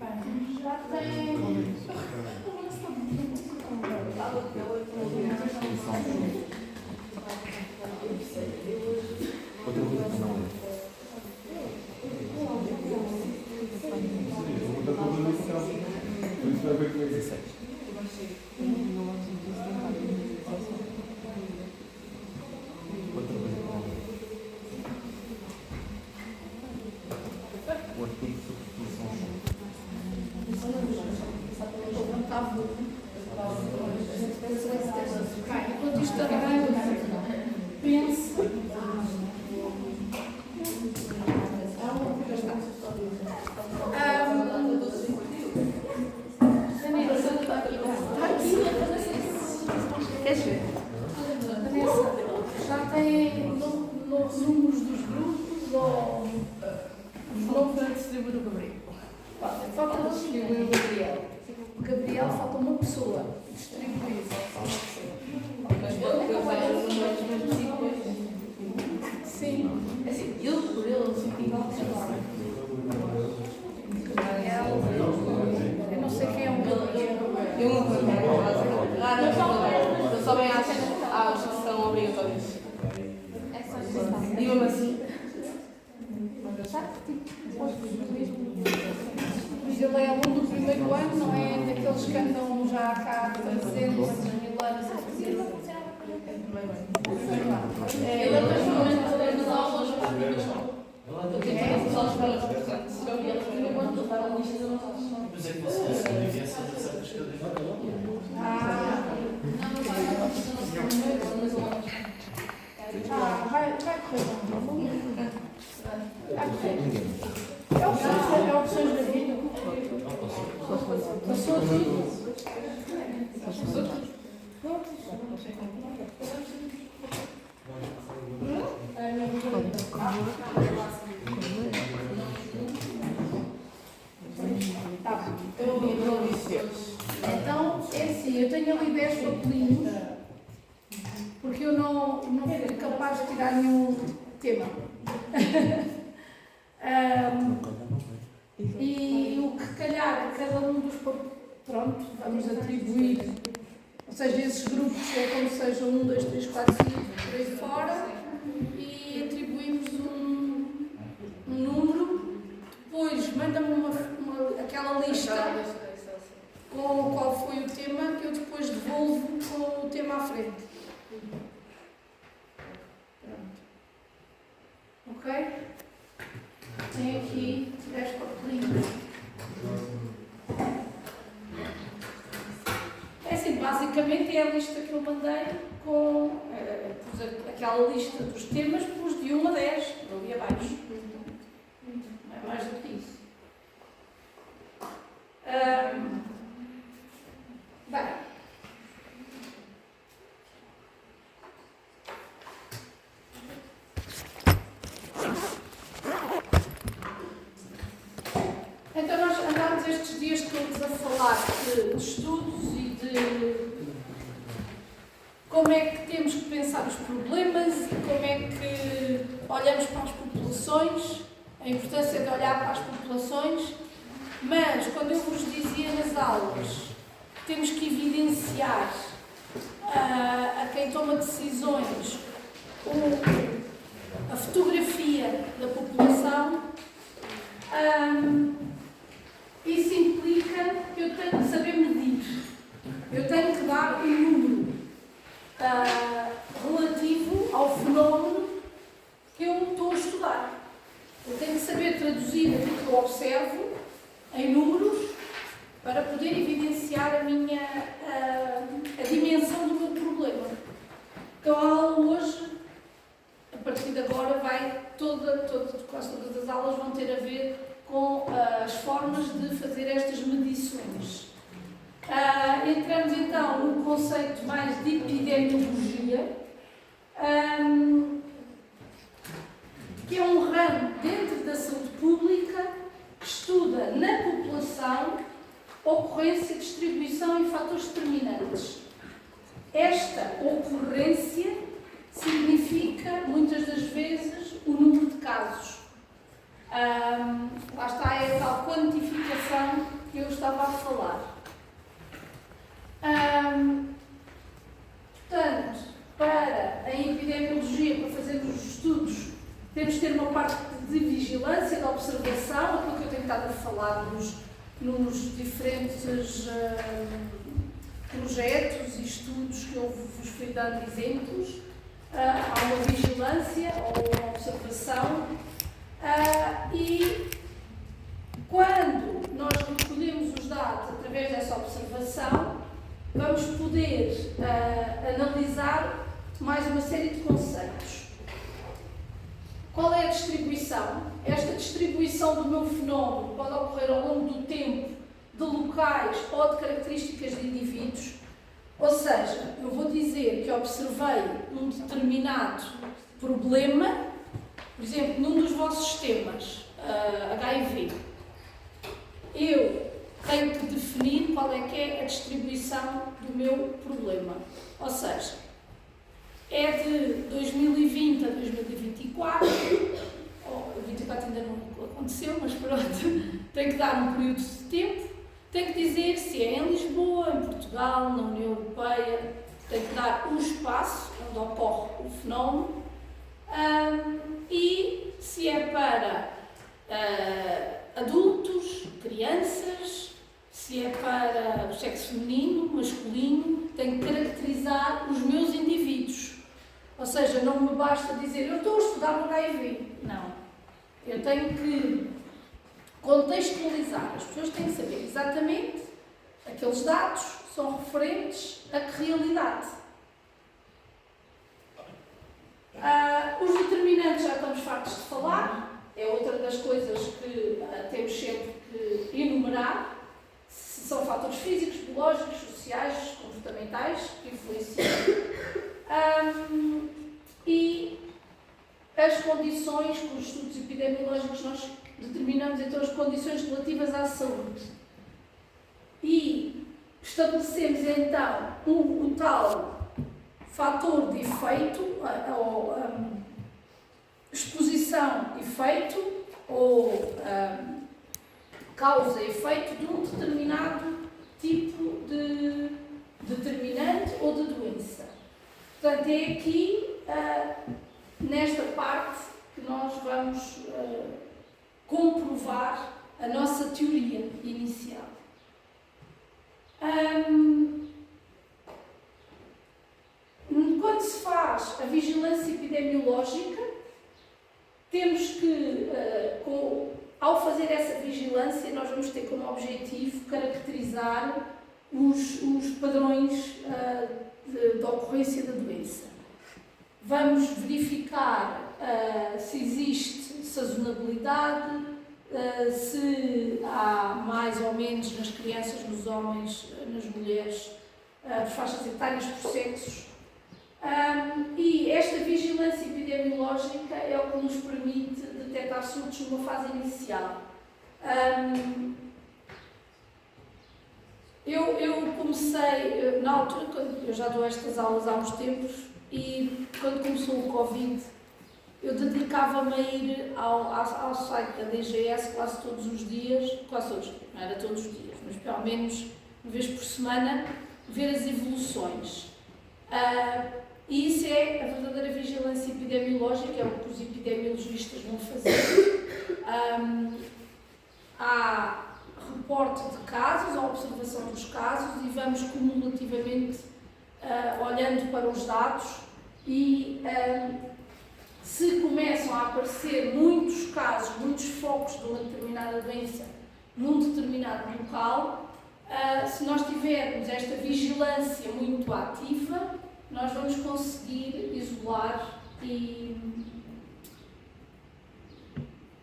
Já tem. Outra coisa que não é. O artigo de substituição. Enquanto isto arranca, pensa. Já tem números dos grupos ou os nomes para distribuir o Gabriel? Falta distribuir o Gabriel. O Gabriel falta uma pessoa. Distribuir. Sim. Assim, eu por ele senti igual que Eu não sei quem é o Gabriel. eu não conheço. Eu só bem aos que são obrigatórios. E mesmo assim. Mas ele é aluno do primeiro ano, não é daqueles que andam já cá há 300 mil anos a fazer. Ele é praticamente das aulas para a aplicação. Eu tenho que fazer as aulas para eles, portanto, se eu vi eles no primeiro ano, levar a lista das nossas aulas. Mas é que você devia ser certas cadeiras. Vai correr bem. É opções da vida. Passou tudo. Então, é assim, eu tenho ali 10 papelinhos, porque eu não fui capaz de tirar nenhum tema. E o que calhar cada um dos papelinhos, pronto, vamos atribuir, ou seja, esses grupos é como sejam 1, 2, 3, 4, 5, por aí fora, e atribuímos um número, depois manda-me aquela lista com qual foi o tema, que eu depois devolvo com o tema à frente. Pronto. Ok? Tem aqui 10 papelinhos. É assim, basicamente é a lista que eu mandei com aquela lista dos temas, pus de 1 a 10, ali abaixo. Não é mais do que isso. Bem. Então nós andámos estes dias todos a falar de estudos e de como é que temos que pensar os problemas e como é que olhamos para as populações, a importância de olhar para as populações, mas quando eu vos dizia nas aulas que temos que evidenciar a quem toma decisões a fotografia da população, isso implica que eu tenho que saber medir. Eu tenho que dar um número relativo ao fenómeno que eu estou a estudar. Eu tenho que saber traduzir aquilo que eu observo em números para poder evidenciar a dimensão do meu problema. Então a aula hoje, a partir de agora, quase todas as aulas vão ter a ver com as formas de fazer estas medições. Entramos então no conceito mais de epidemiologia, que é um ramo dentro da saúde pública que estuda na população ocorrência, distribuição e fatores determinantes. Esta ocorrência significa, muitas das vezes, o número de casos. Lá está, é a tal quantificação estava a falar. Portanto, para a epidemiologia, para fazermos os estudos, temos que ter uma parte de vigilância, de observação, aquilo que eu tenho estado a falar nos diferentes projetos e estudos que eu vos fui dando exemplos. Há uma vigilância ou uma observação e quando nós recolhemos os dados através dessa observação, vamos poder analisar mais uma série de conceitos. Qual é a distribuição? Esta distribuição do meu fenómeno pode ocorrer ao longo do tempo, de locais ou de características de indivíduos. Ou seja, eu vou dizer que observei um determinado problema, por exemplo, num dos vossos sistemas, HIV. Eu tenho que definir qual é que é a distribuição do meu problema. Ou seja, é de 2020 a 2024, ou 24 ainda não aconteceu, mas pronto, tenho que dar um período de tempo, tenho que dizer se é em Lisboa, em Portugal, na União Europeia, tenho que dar um espaço onde ocorre o fenómeno e se é para adultos, crianças, se é para o sexo feminino, masculino, tenho que caracterizar os meus indivíduos. Ou seja, não me basta dizer eu estou a estudar no HIV. Não. Eu tenho que contextualizar. As pessoas têm que saber exatamente aqueles dados que são referentes a que realidade. Os determinantes já estamos fartos de falar. É outra das coisas que temos sempre que enumerar. São fatores físicos, biológicos, sociais, comportamentais que influenciam. E as condições, com os estudos epidemiológicos, nós determinamos então as condições relativas à saúde. E estabelecemos então o tal fator de efeito, ou exposição-efeito, ou causa-efeito de um determinado tipo de determinante ou de doença. Portanto, é aqui, nesta parte, que nós vamos comprovar a nossa teoria inicial. Quando se faz a vigilância epidemiológica, temos que, ao fazer essa vigilância, nós vamos ter como objetivo caracterizar os padrões de ocorrência da doença. Vamos verificar se existe sazonabilidade, se há mais ou menos nas crianças, nos homens, nas mulheres, faixas etárias por sexos. E esta vigilância epidemiológica é o que nos permite detectar surtos numa fase inicial. Eu comecei, na altura, eu já dou estas aulas há uns tempos, e quando começou o Covid, eu dedicava-me a ir ao site da DGS quase todos os dias, não era todos os dias, mas pelo menos uma vez por semana, ver as evoluções. E isso é a verdadeira vigilância epidemiológica, é o que os epidemiologistas vão fazer. Há reporte de casos, a observação dos casos, e vamos cumulativamente olhando para os dados e se começam a aparecer muitos casos, muitos focos de uma determinada doença num determinado local, se nós tivermos esta vigilância muito ativa, nós vamos conseguir isolar e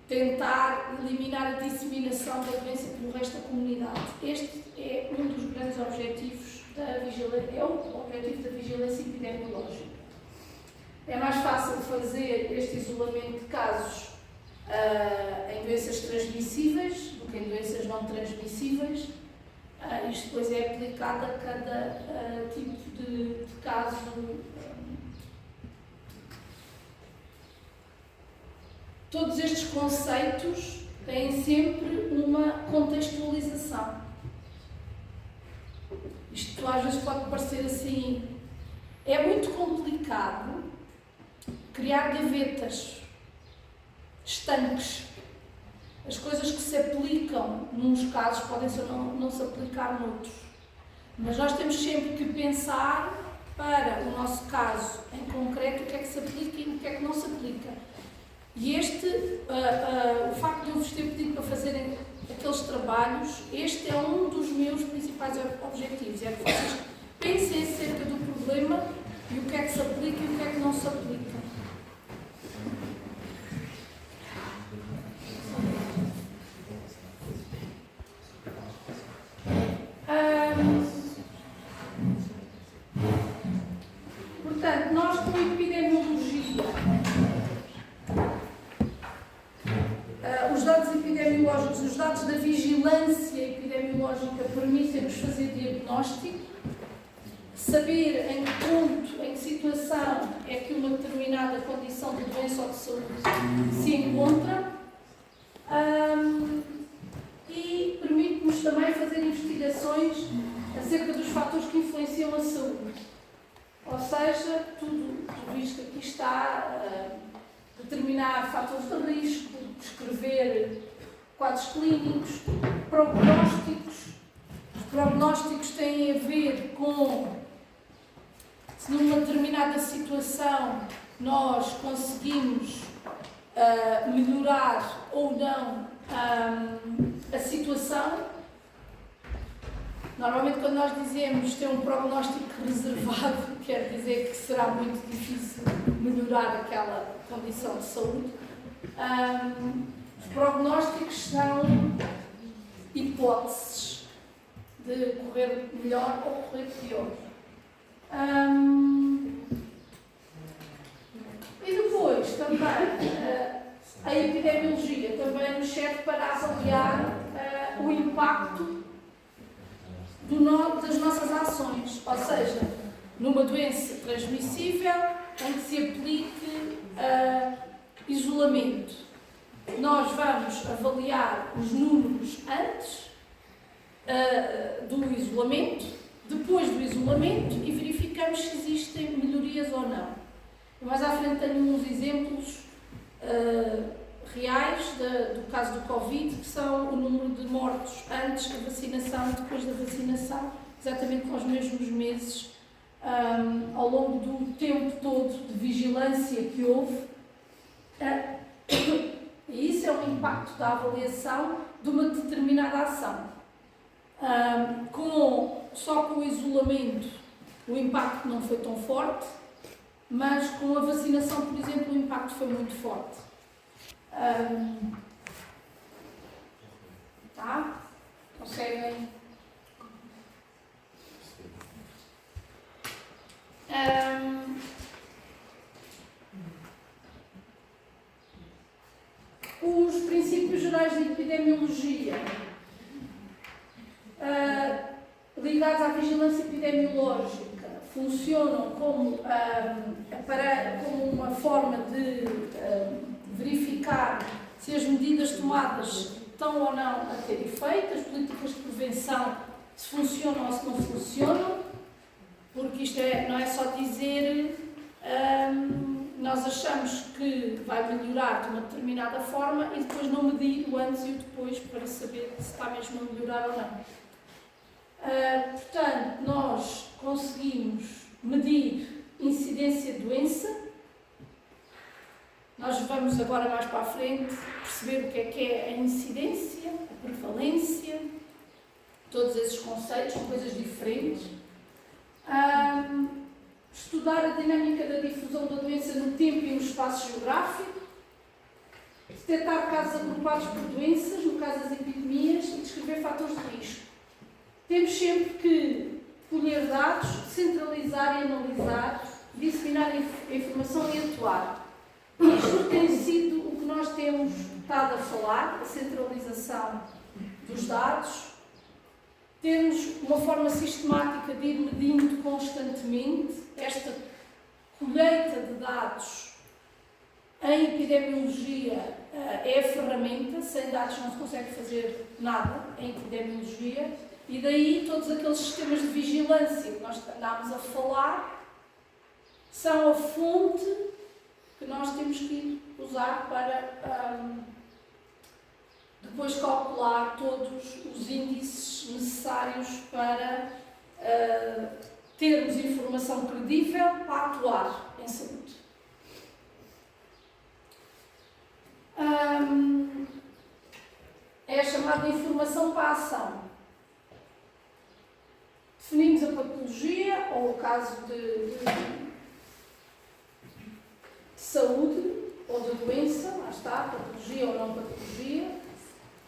tentar eliminar a disseminação da doença pelo resto da comunidade. Este é um dos grandes objetivos da vigilância, é o objetivo da vigilância epidemiológica. É mais fácil fazer este isolamento de casos em doenças transmissíveis do que em doenças não transmissíveis. Isto depois é aplicado a cada tipo de caso. Todos estes conceitos têm sempre uma contextualização. Isto às vezes pode parecer assim, é muito complicado criar gavetas, estanques. As coisas que se aplicam nos casos podem não se aplicar noutros. Mas nós temos sempre que pensar para o nosso caso em concreto o que é que se aplica e o que é que não se aplica. E o facto de eu vos ter pedido para fazerem aqueles trabalhos, este é um dos meus principais objetivos, é que vocês pensem acerca do problema e o que é que se aplica e o que é que não se aplica. Portanto, nós com a epidemiologia, os dados epidemiológicos, os dados da vigilância epidemiológica permitem-nos fazer diagnóstico, saber em que ponto, em que situação é que uma determinada condição de doença ou de saúde se encontra, e permite-nos também fazer investigações acerca dos fatores que influenciam a saúde. Ou seja, tudo isto que aqui está, determinar fatores de risco, descrever quadros clínicos, prognósticos. Os prognósticos têm a ver com se numa determinada situação nós conseguimos melhorar ou não a situação. Normalmente, quando nós dizemos ter um prognóstico reservado, quer dizer que será muito difícil melhorar aquela condição de saúde. Os prognósticos são hipóteses de correr melhor ou correr pior. E depois, também, a epidemiologia também nos serve para avaliar o impacto das nossas ações, ou seja, numa doença transmissível em que se aplique isolamento. Nós vamos avaliar os números antes do isolamento, depois do isolamento e verificamos se existem melhorias ou não. Mais à frente tenho uns exemplos reais do caso do Covid, que são o número de mortos antes da vacinação e depois da vacinação, exatamente aos mesmos meses, ao longo do tempo todo de vigilância que houve. E isso é um impacto da avaliação de uma determinada ação. Só com o isolamento o impacto não foi tão forte, mas com a vacinação, por exemplo, o impacto foi muito forte. Tá? Conseguem? Os princípios gerais de epidemiologia ligados à vigilância epidemiológica funcionam como uma forma de verificar se as medidas tomadas estão ou não a ter efeito, as políticas de prevenção se funcionam ou se não funcionam, porque isto não é só dizer nós achamos que vai melhorar de uma determinada forma e depois não medir o antes e o depois para saber se está mesmo a melhorar ou não. Portanto, nós conseguimos medir incidência de doença. Nós vamos agora mais para a frente perceber o que é a incidência, a prevalência, todos esses conceitos, são coisas diferentes. Estudar a dinâmica da difusão da doença no tempo e no espaço geográfico, detectar casos agrupados por doenças, no caso das epidemias, e descrever fatores de risco. Temos sempre que colher dados, centralizar e analisar, disseminar a informação e atuar. Isto tem sido o que nós temos estado a falar, a centralização dos dados. Temos uma forma sistemática de ir medindo constantemente. Esta colheita de dados em epidemiologia é a ferramenta. Sem dados não se consegue fazer nada em epidemiologia. E daí todos aqueles sistemas de vigilância que nós andámos a falar são a fonte que nós temos que usar para depois calcular todos os índices necessários para termos informação credível para atuar em saúde. É a chamada informação para a ação. Definimos a patologia, ou o caso de saúde, ou de doença, lá está, patologia ou não patologia,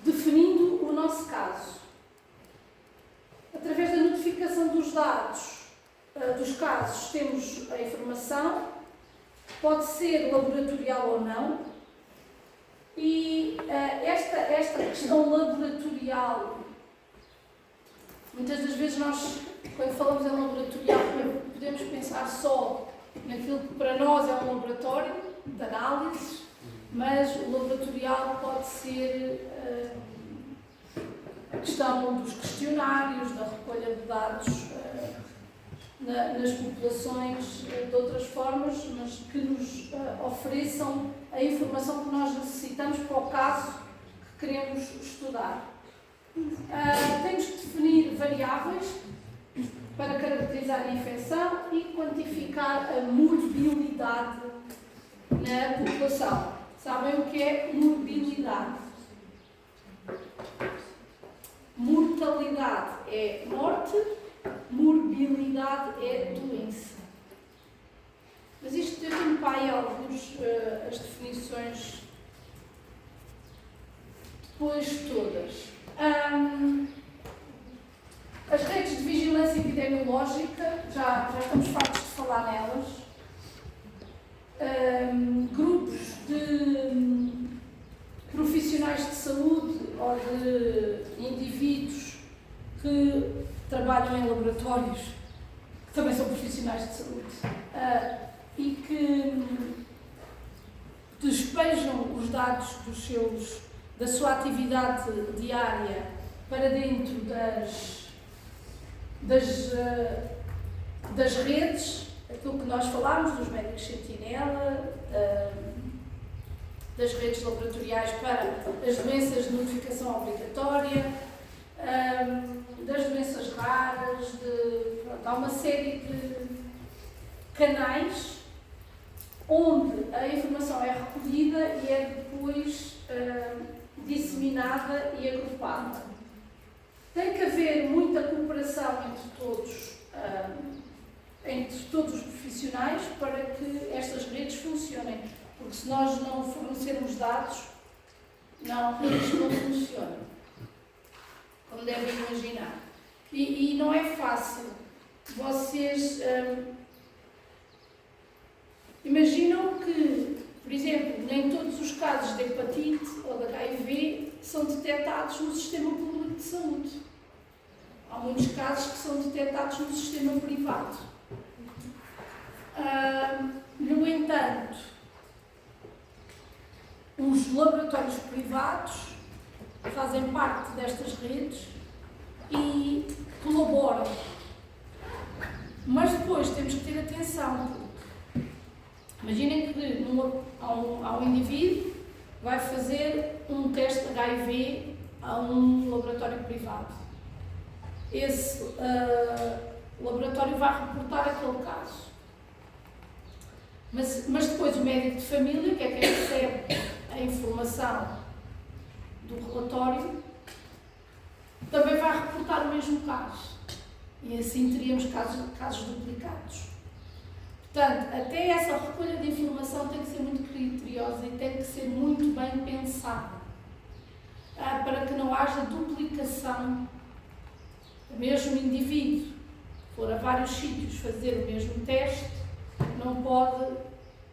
definindo o nosso caso. Através da notificação dos dados dos casos, temos a informação, pode ser laboratorial ou não, e esta questão laboratorial, muitas das vezes nós, quando falamos em laboratorial, podemos pensar só naquilo que para nós é um laboratório de análises, mas o laboratorial pode ser a questão dos questionários, da recolha de dados nas populações de outras formas, mas que nos ofereçam a informação que nós necessitamos para o caso que queremos estudar. Temos que definir variáveis para caracterizar a infecção e quantificar a morbilidade na população. Sabem o que é morbilidade? Mortalidade é morte, morbilidade é doença. Mas isto eu tenho para aí as definições depois todas. As redes de vigilância epidemiológica, já estamos fartos de falar nelas. Grupos de profissionais de saúde ou de indivíduos que trabalham em laboratórios, que também são profissionais de saúde, e que despejam os dados da sua atividade diária para dentro das redes, aquilo que nós falámos, dos médicos sentinela, das redes laboratoriais para as doenças de notificação obrigatória, das doenças raras, há uma série de canais onde a informação é recolhida e é depois disseminada e agrupada. Tem que haver muita cooperação entre todos os profissionais para que estas redes funcionem, porque se nós não fornecermos dados, eles não funcionam, como devem imaginar. E não é fácil. Vocês imaginam que, por exemplo, nem todos os casos de hepatite ou de HIV são detectados no sistema público de saúde. Há muitos casos que são detectados no sistema privado. No entanto, os laboratórios privados fazem parte destas redes e colaboram. Mas depois temos que ter atenção. Imaginem que há um indivíduo que vai fazer um teste de HIV a um laboratório privado. Esse laboratório vai reportar aquele caso. Mas depois o médico de família, que é quem recebe a informação do relatório, também vai reportar o mesmo caso. E assim teríamos casos duplicados. Portanto, até essa recolha de informação tem que ser muito criteriosa e tem que ser muito bem pensada, para que não haja duplicação. O mesmo indivíduo for a vários sítios fazer o mesmo teste, não pode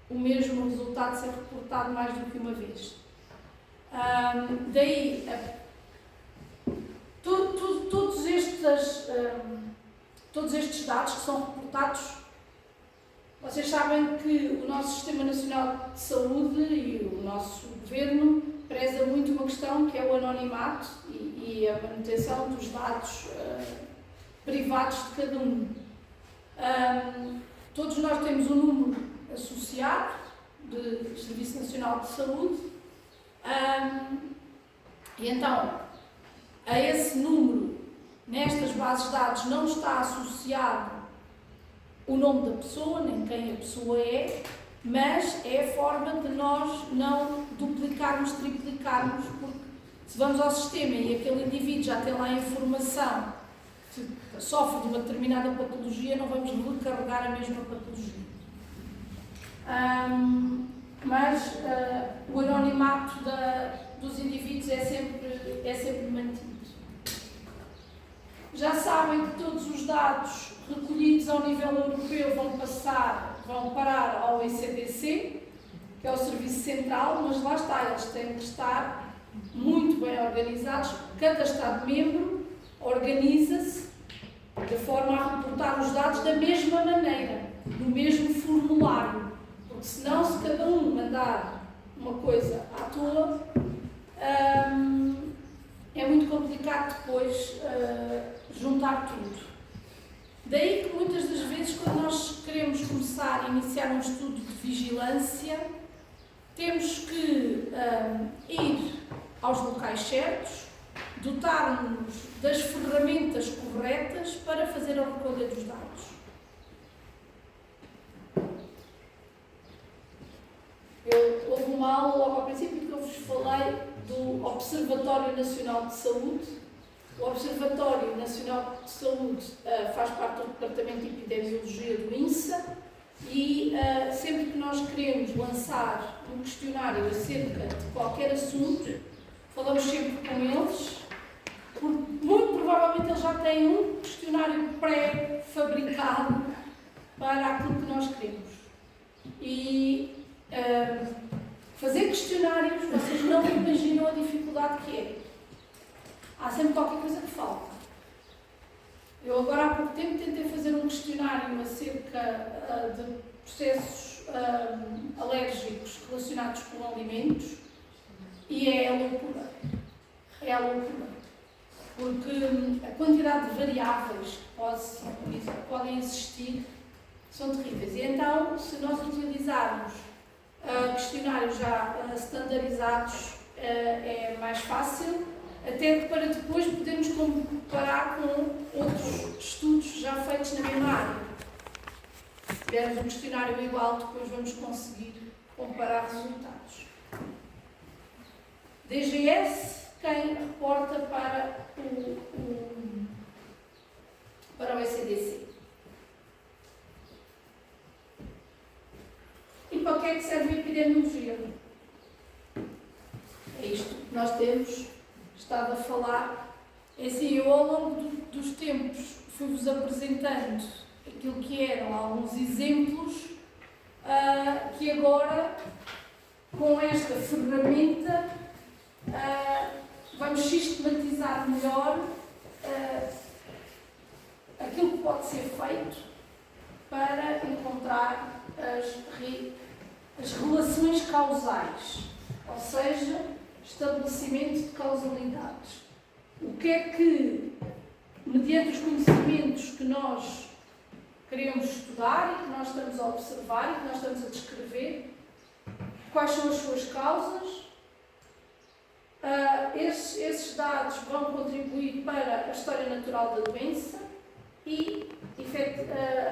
o mesmo resultado ser reportado mais do que uma vez. Daí, todos estes dados que são reportados, vocês sabem que o nosso Sistema Nacional de Saúde e o nosso Governo preza muito uma questão que é o anonimato e e a manutenção dos dados privados de cada um. Todos nós temos um número associado de Serviço Nacional de Saúde, e então a esse número, nestas bases de dados, não está associado o nome da pessoa, nem quem a pessoa é, mas é a forma de nós não duplicarmos, triplicarmos, porque se vamos ao sistema e aquele indivíduo já tem lá a informação que sofre de uma determinada patologia, não vamos recarregar a mesma patologia. Mas o anonimato dos indivíduos é sempre mantido. Já sabem que todos os dados recolhidos ao nível europeu vão parar ao ECDC, que é o Serviço Central, mas lá está, eles têm que estar muito bem organizados. Cada Estado-membro organiza-se de forma a reportar os dados da mesma maneira, no mesmo formulário, porque senão, se cada um mandar uma coisa à toa, é muito complicado depois juntar tudo. Daí que muitas das vezes, quando nós queremos começar a iniciar um estudo de vigilância, temos que ir aos locais certos, dotar-nos das ferramentas corretas para fazer a recolha dos dados. Houve uma aula logo ao princípio que eu vos falei do Observatório Nacional de Saúde. O Observatório Nacional de Saúde faz parte do Departamento de Epidemiologia do INSA e sempre que nós queremos lançar um questionário acerca de qualquer assunto, falamos sempre com eles, porque muito provavelmente eles já têm um questionário pré-fabricado para aquilo que nós queremos. E fazer questionários, vocês não imaginam a dificuldade que é. Há sempre qualquer coisa que falta. Eu agora há pouco tempo tentei fazer um questionário acerca de processos alérgicos relacionados com alimentos e é a loucura. É a loucura. Porque a quantidade de variáveis que podem existir são terríveis. E então, se nós utilizarmos questionários já standardizados, é mais fácil, até para depois podermos comparar com outros estudos já feitos na mesma área. Se tivermos um questionário igual, depois vamos conseguir comparar resultados. DGS, quem reporta para o ECDC. E para o que é que serve a epidemiologia? É isto que nós temos estado a falar. É assim, eu ao longo dos tempos fui-vos apresentando aquilo que eram alguns exemplos que agora, com esta ferramenta, vamos sistematizar melhor aquilo que pode ser feito para encontrar as relações causais, ou seja, estabelecimento de causalidades. O que é que, mediante os conhecimentos que nós queremos estudar e que nós estamos a observar e que nós estamos a descrever, quais são as suas causas? Esses dados vão contribuir para a história natural da doença e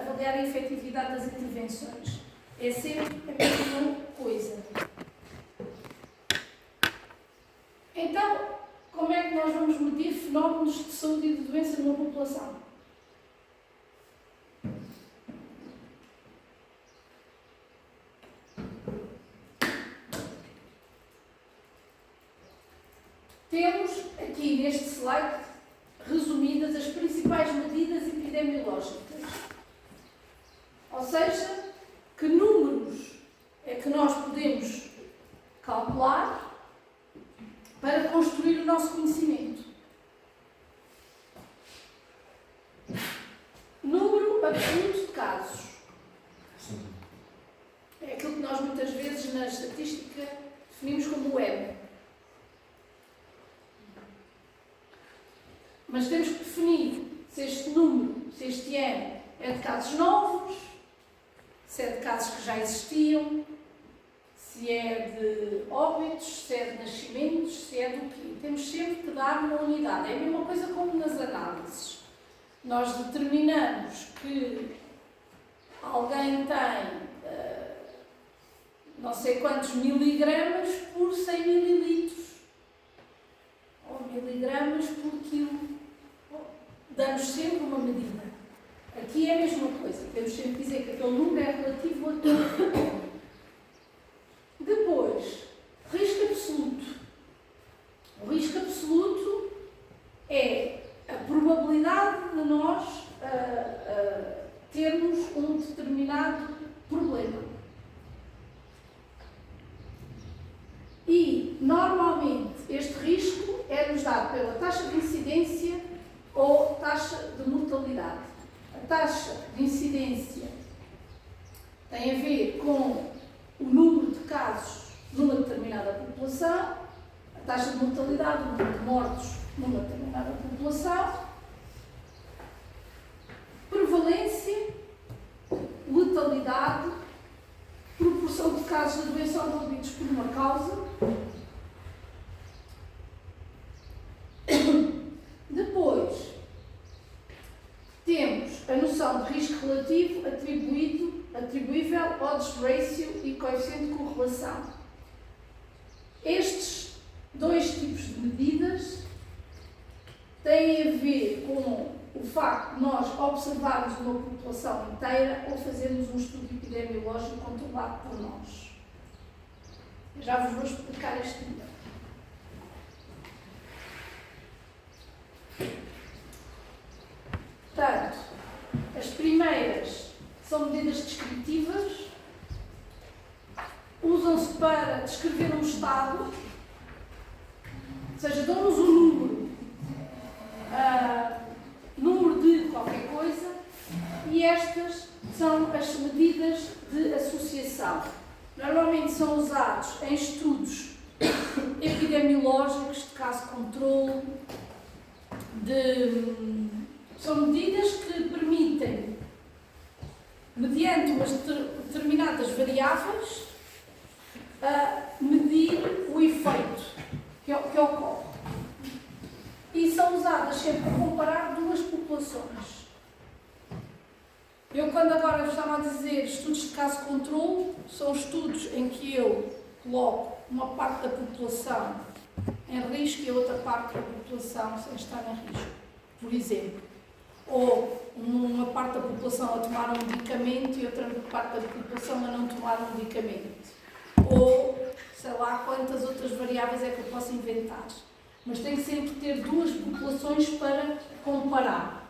avaliar a efetividade das intervenções. É sempre a mesma coisa. Então, como é que nós vamos medir fenómenos de saúde e de doença numa população? Temos aqui neste slide resumidas as principais medidas epidemiológicas. Ou seja, que números é que nós podemos calcular para construir o nosso conhecimento. Número absoluto de casos. É aquilo que nós muitas vezes na estatística definimos como web. Mas temos que definir se este número, se este ano é de casos novos, se é de casos que já existiam, se é de óbitos, se é de nascimentos, se é do quê. Temos sempre que dar uma unidade. É a mesma coisa como nas análises. Nós determinamos que alguém tem não sei quantos miligramas por 100 mililitros ou miligramas por quilo. Damos sempre uma medida. Aqui é a mesma coisa. Temos sempre que dizer que aquele número é relativo a tudo. Depois, risco absoluto. O risco absoluto é a probabilidade de nós termos um determinado problema. E, normalmente, este risco é-nos dado pela taxa de incidência ou taxa de mortalidade. A taxa de incidência tem a ver com o número de casos numa determinada população, a taxa de mortalidade, o número de mortos numa determinada população, prevalência, letalidade, proporção de casos de doença envolvidos por uma causa. Depois, temos a noção de risco relativo atribuível, odds ratio e coeficiente de correlação. Estes dois tipos de medidas têm a ver com o facto de nós observarmos uma população inteira ou fazermos um estudo epidemiológico controlado por nós. Eu já vos vou explicar este melhor. Portanto, as primeiras são medidas descritivas, usam-se para descrever um estado, ou seja, dão-nos um número de qualquer coisa, e estas são as medidas de associação. Normalmente são usados em estudos epidemiológicos, de caso controle, são medidas que permitem, mediante umas determinadas variáveis, medir o efeito que ocorre. E são usadas sempre para comparar duas populações. Eu, quando agora vos estava a dizer estudos de caso controle, são estudos em que eu coloco uma parte da população em risco e a outra parte da população sem estar em risco, por exemplo. Ou uma parte da população a tomar um medicamento e outra parte da população a não tomar um medicamento. Ou, sei lá, quantas outras variáveis é que eu posso inventar. Mas tenho sempre que ter duas populações para comparar.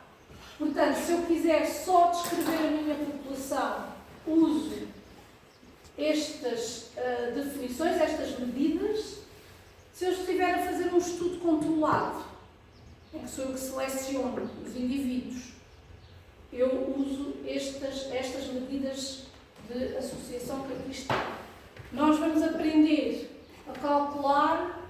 Portanto, se eu quiser só descrever a minha população, uso estas definições, estas medidas. Se eu estiver a fazer um estudo controlado, em que sou eu que seleciono os indivíduos, eu uso estas medidas de associação que aqui estão. Nós vamos aprender a calcular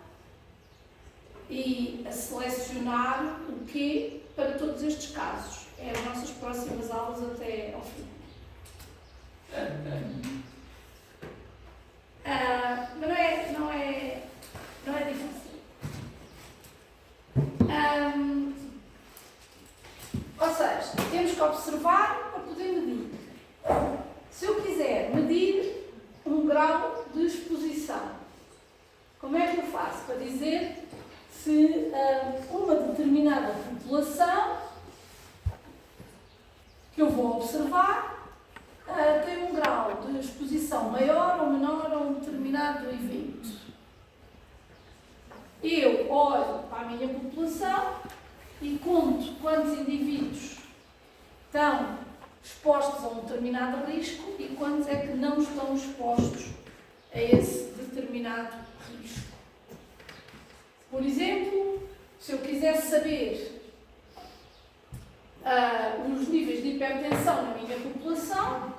e a selecionar o quê para todos estes casos. É as nossas próximas aulas até ao fim. Mas não é difícil. Ou seja, temos que observar para poder medir. Se eu quiser medir um grau de exposição, como é que eu faço para dizer se uma determinada população que eu vou observar tem um grau de exposição maior ou menor a um determinado evento? Eu olho para a minha população e conto quantos indivíduos estão expostos a um determinado risco e quantos é que não estão expostos a esse determinado risco. Por exemplo, se eu quisesse saber os níveis de hipertensão na minha população,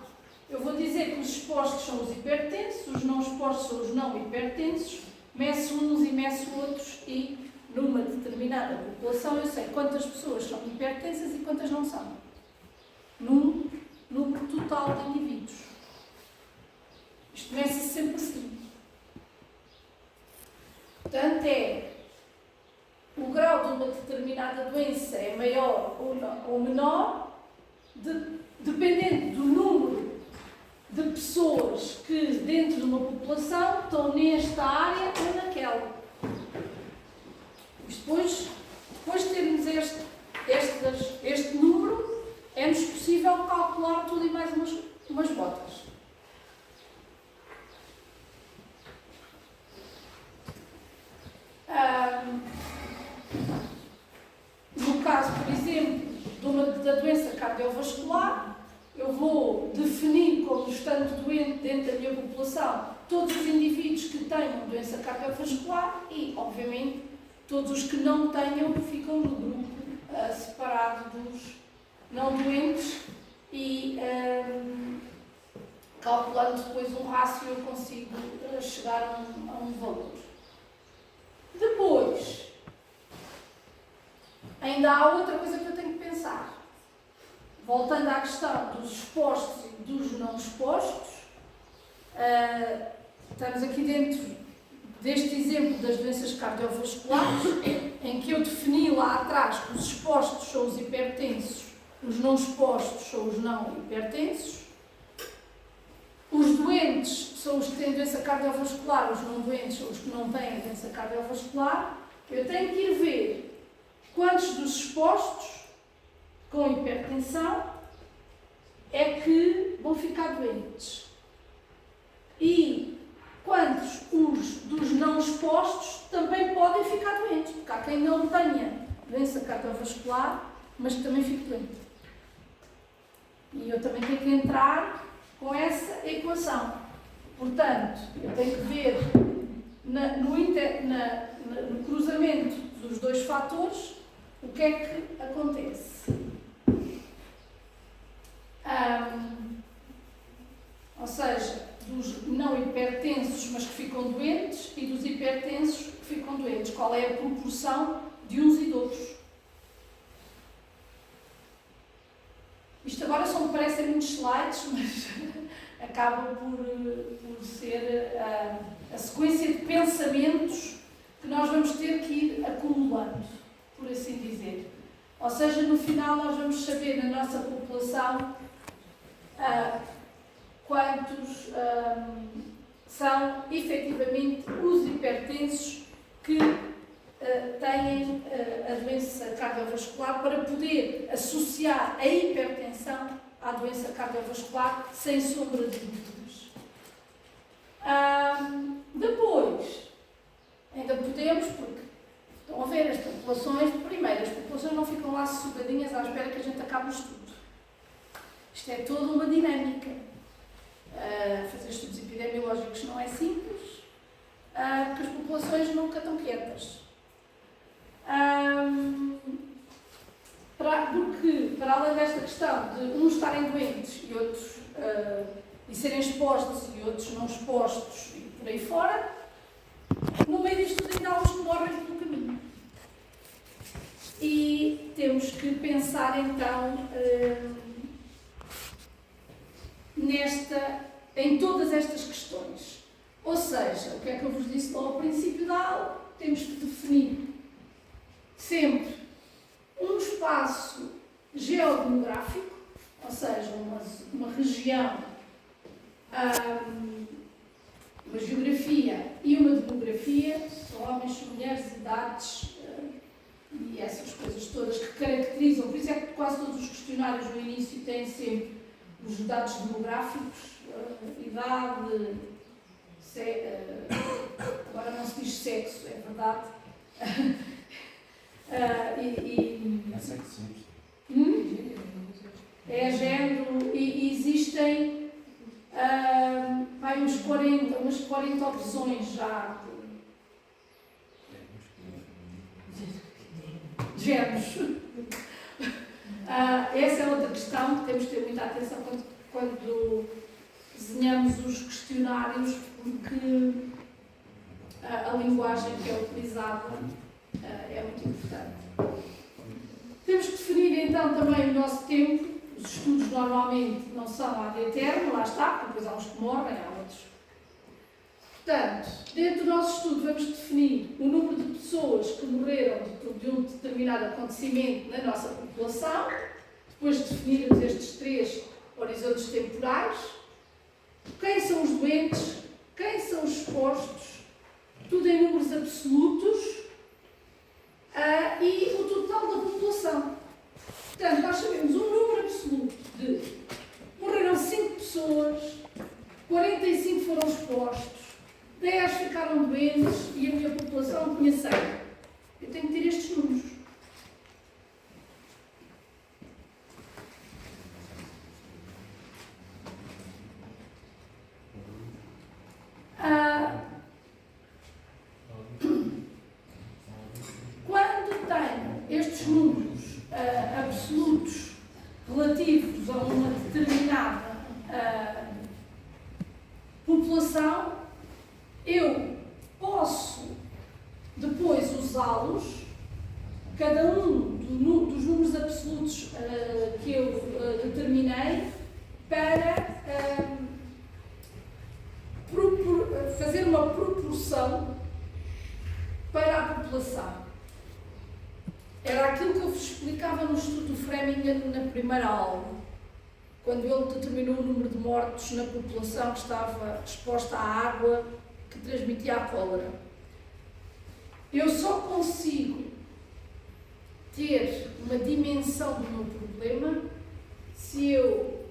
eu vou dizer que os expostos são os hipertensos, os não expostos são os não hipertensos, meço uns e meço outros e numa determinada população, eu sei quantas pessoas são hipertensas e quantas não são. Num número total de indivíduos. Isto começa sempre assim. Portanto, o grau de uma determinada doença é maior ou menor, dependendo do número de pessoas que, dentro de uma população, estão nesta área ou naquela. Mas depois de termos este número, é-nos possível calcular tudo e mais umas botas. No caso, por exemplo, da doença cardiovascular, eu vou definir como estando doente dentro da minha população todos os indivíduos que tenham doença cardiovascular e, obviamente, todos os que não tenham ficam no grupo separado dos não doentes e, calculando depois um rácio, eu consigo chegar a um valor. Depois, ainda há outra coisa que eu tenho que pensar. Voltando à questão dos expostos e dos não expostos, estamos aqui dentro deste exemplo das doenças cardiovasculares, em que eu defini lá atrás que os expostos são os hipertensos, os não expostos são os não hipertensos, os doentes são os que têm doença cardiovascular, os não doentes são os que não têm doença cardiovascular. Eu tenho que ir ver quantos dos expostos com hipertensão é que vão ficar doentes e quantos os dos não expostos também podem ficar doentes, porque há quem não tenha doença cardiovascular, mas que também fique doente. E eu também tenho que entrar com essa equação. Portanto, eu tenho que ver no cruzamento dos dois fatores o que é que acontece. Ou seja, dos não hipertensos, mas que ficam doentes, e dos hipertensos que ficam doentes. Qual é a proporção de uns e de outros? Isto agora só me parecem muitos slides, mas acaba por ser a sequência de pensamentos que nós vamos ter que ir acumulando, por assim dizer. Ou seja, no final nós vamos saber na nossa população quantos são efetivamente os hipertensos que têm a doença cardiovascular, para poder associar a hipertensão à doença cardiovascular sem sombra de dúvidas. Depois, ainda podemos, porque estão a ver as populações, primeiro, as populações não ficam lá sossegadinhas à espera que a gente acabe o estudo. Isto é toda uma dinâmica. Fazer estudos epidemiológicos não é simples, porque as populações nunca estão quietas. Porque, para além desta questão de uns estarem doentes e outros e serem expostos e outros não expostos e por aí fora, no meio disto tudo ainda há uns que morrem pelo caminho. E temos que pensar então em todas estas questões. Ou seja, o que é que eu vos disse lá ao princípio da aula? Temos que definir sempre um espaço geodemográfico, ou seja, uma região, uma geografia e uma demografia, são homens, mulheres, idades e essas coisas todas que caracterizam. Por isso é que quase todos os questionários no início têm sempre os dados demográficos, idade, agora não se diz sexo, é verdade. É sexo. É género, e existem umas 40 opções já de géneros. Essa é outra questão que temos de ter muita atenção quando desenhamos os questionários, porque a linguagem que é utilizada é muito importante. Temos que definir então também o nosso tempo. Os estudos normalmente não são ad eterno, lá está, porque depois há uns que morrem, há outros. Portanto, dentro do nosso estudo vamos definir o número de pessoas que morreram de um determinado acontecimento na nossa população, depois de definirmos estes 3 horizontes temporais, quem são os doentes, quem são os expostos, tudo em números absolutos, e o total da população. Portanto, nós sabemos um número absoluto de morreram 5 pessoas, 45 foram expostos, 10 ficaram doentes e a minha população tinha 100. Eu tenho que ter estes números. Quando tenho estes números absolutos relativos a uma determinada população, eu posso depois usá-los, cada um dos números absolutos que eu determinei, para fazer uma proporção para a população. Era aquilo que eu vos explicava no estudo do Framingham na primeira aula, quando ele determinou o número de mortos na população que estava exposta à água que transmitia a cólera. Eu só consigo ter uma dimensão do meu problema se eu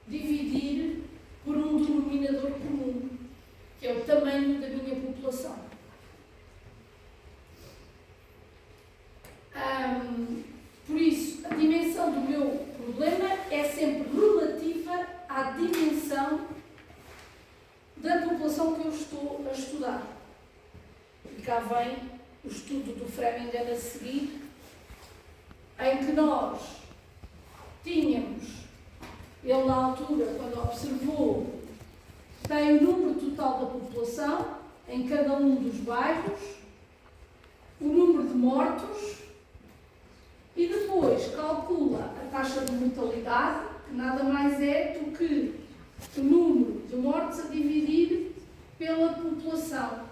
dividir por um denominador comum, que é o tamanho da minha população. Por isso, a dimensão do meu problema é sempre relativa à dimensão da população que eu estou a estudar. E cá vem o estudo do Framingham a seguir, em que nós tínhamos, ele na altura, quando observou, tem o número total da população em cada um dos bairros, o número de mortos, e depois calcula a taxa de mortalidade, que nada mais é do que o número de mortes a dividir pela população.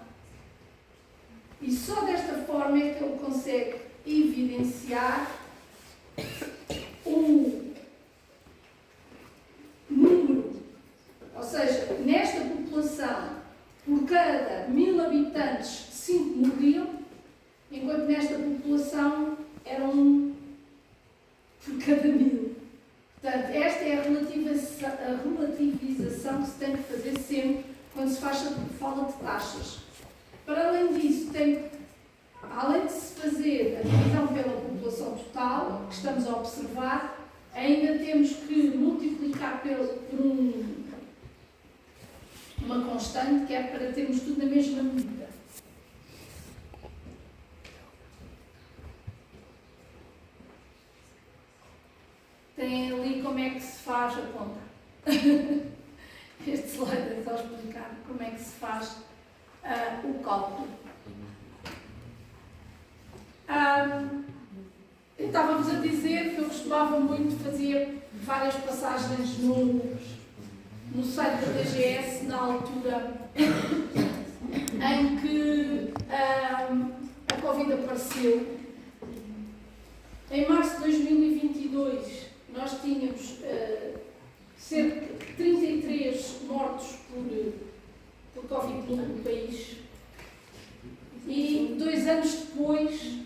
E só desta forma é que ele consegue evidenciar o número, ou seja, nesta população, por cada 1000 habitantes, 5 morriam, enquanto nesta população eram 1 por cada 1000. Portanto, esta é a relativização que se tem que fazer sempre quando se fala de taxas. Para além disso, além de se fazer a divisão pela população total, que estamos a observar, ainda temos que multiplicar por uma constante, que é para termos tudo na mesma medida. Tem ali como é que se faz a conta. Este slide é só explicar como é que se faz o cálculo. Eu estava-vos a dizer que eu costumava muito fazer várias passagens no site da DGS, na altura em que a Covid apareceu. Em março de 2022, nós tínhamos cerca de 33 mortos por Covid no país, e 2 anos depois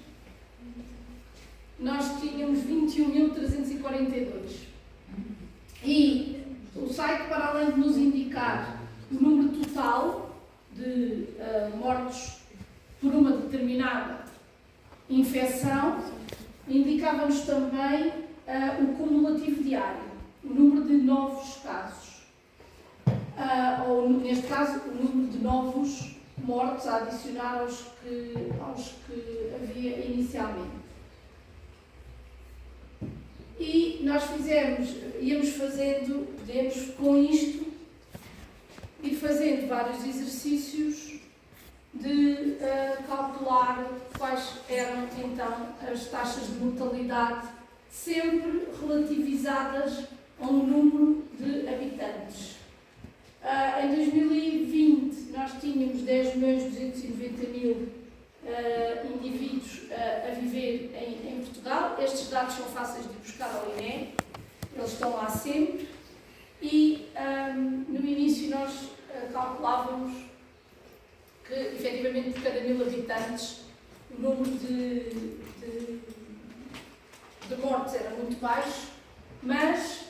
nós tínhamos 21.342. E o site, para além de nos indicar o número total de mortos por uma determinada infecção, indicava-nos também o cumulativo diário, o número de novos casos, ou neste caso o número de novos mortos a adicionar aos que havia inicialmente. E nós podemos com isto ir fazendo vários exercícios de calcular quais eram então as taxas de mortalidade, sempre relativizadas a um número de habitantes. Em 2020 nós tínhamos 10.290.000 indivíduos a viver em Portugal. Estes dados são fáceis de buscar ao INE, eles estão lá sempre. E no início nós calculávamos que, efetivamente, por cada 1.000 habitantes, o número de mortes era muito baixo, mas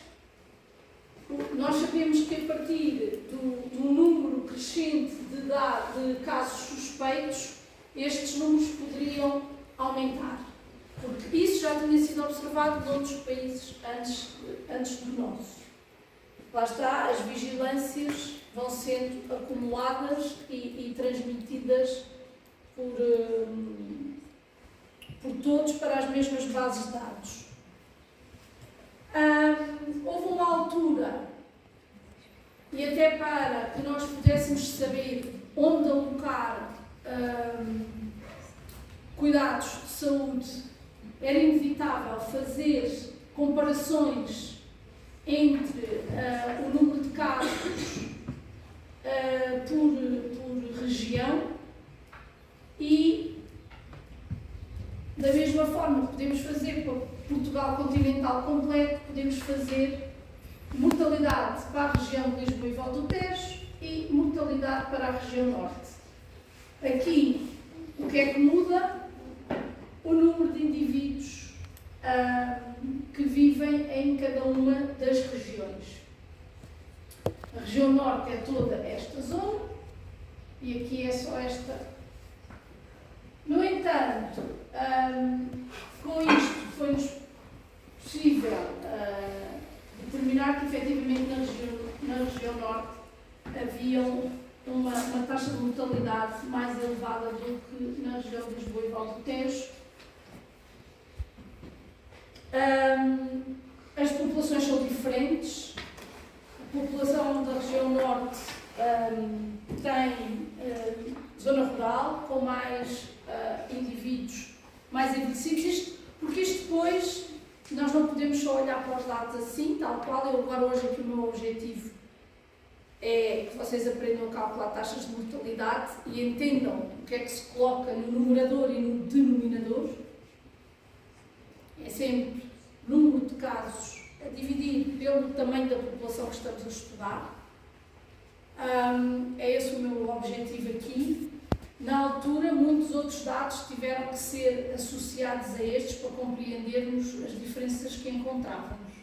nós sabíamos que, a partir do número crescente de casos suspeitos, estes números poderiam aumentar, porque isso já tinha sido observado noutros países antes do nosso. Lá está, as vigilâncias vão sendo acumuladas e transmitidas por todos para as mesmas bases de dados. Houve uma altura, e até para que nós pudéssemos saber onde alocar cuidados de saúde, era inevitável fazer comparações entre o número de casos por região e, da mesma forma que podemos fazer para Portugal continental completo, podemos fazer mortalidade para a região de Lisboa e Val do Tejo e mortalidade para a região norte. Aqui, o que é que muda? O número de indivíduos que vivem em cada uma das regiões. A região norte é toda esta zona e aqui é só esta. No entanto, com isto foi-nos possível determinar que, efetivamente, na região norte havia uma taxa de mortalidade mais elevada do que na região de Lisboa e Val do Tejo. As populações são diferentes. A população da região norte tem zona rural, com mais indivíduos mais envelhecidos, porque isto depois, nós não podemos só olhar para os dados assim, tal qual. Eu agora hoje aqui o meu objetivo é que vocês aprendam a calcular taxas de mortalidade e entendam o que é que se coloca no numerador e no denominador. É sempre número de casos a dividir pelo tamanho da população que estamos a estudar. É esse o meu objetivo aqui. Na altura, muitos outros dados tiveram que ser associados a estes para compreendermos as diferenças que encontrávamos.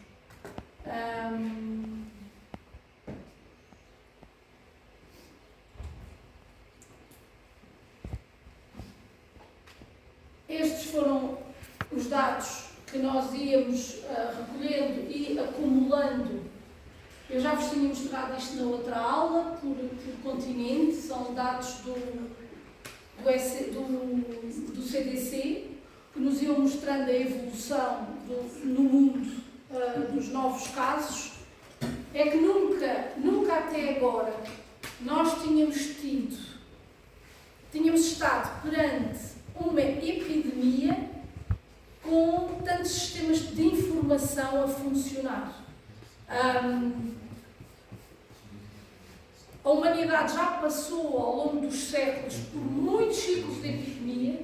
Estes foram os dados que nós íamos recolhendo e acumulando. Eu já vos tinha mostrado isto na outra aula, por continente. São dados do CDC, que nos iam mostrando a evolução no mundo dos novos casos. É que nunca até agora nós tínhamos estado perante uma epidemia com tantos sistemas de informação a funcionar. A humanidade já passou ao longo dos séculos por muitos ciclos de epidemia,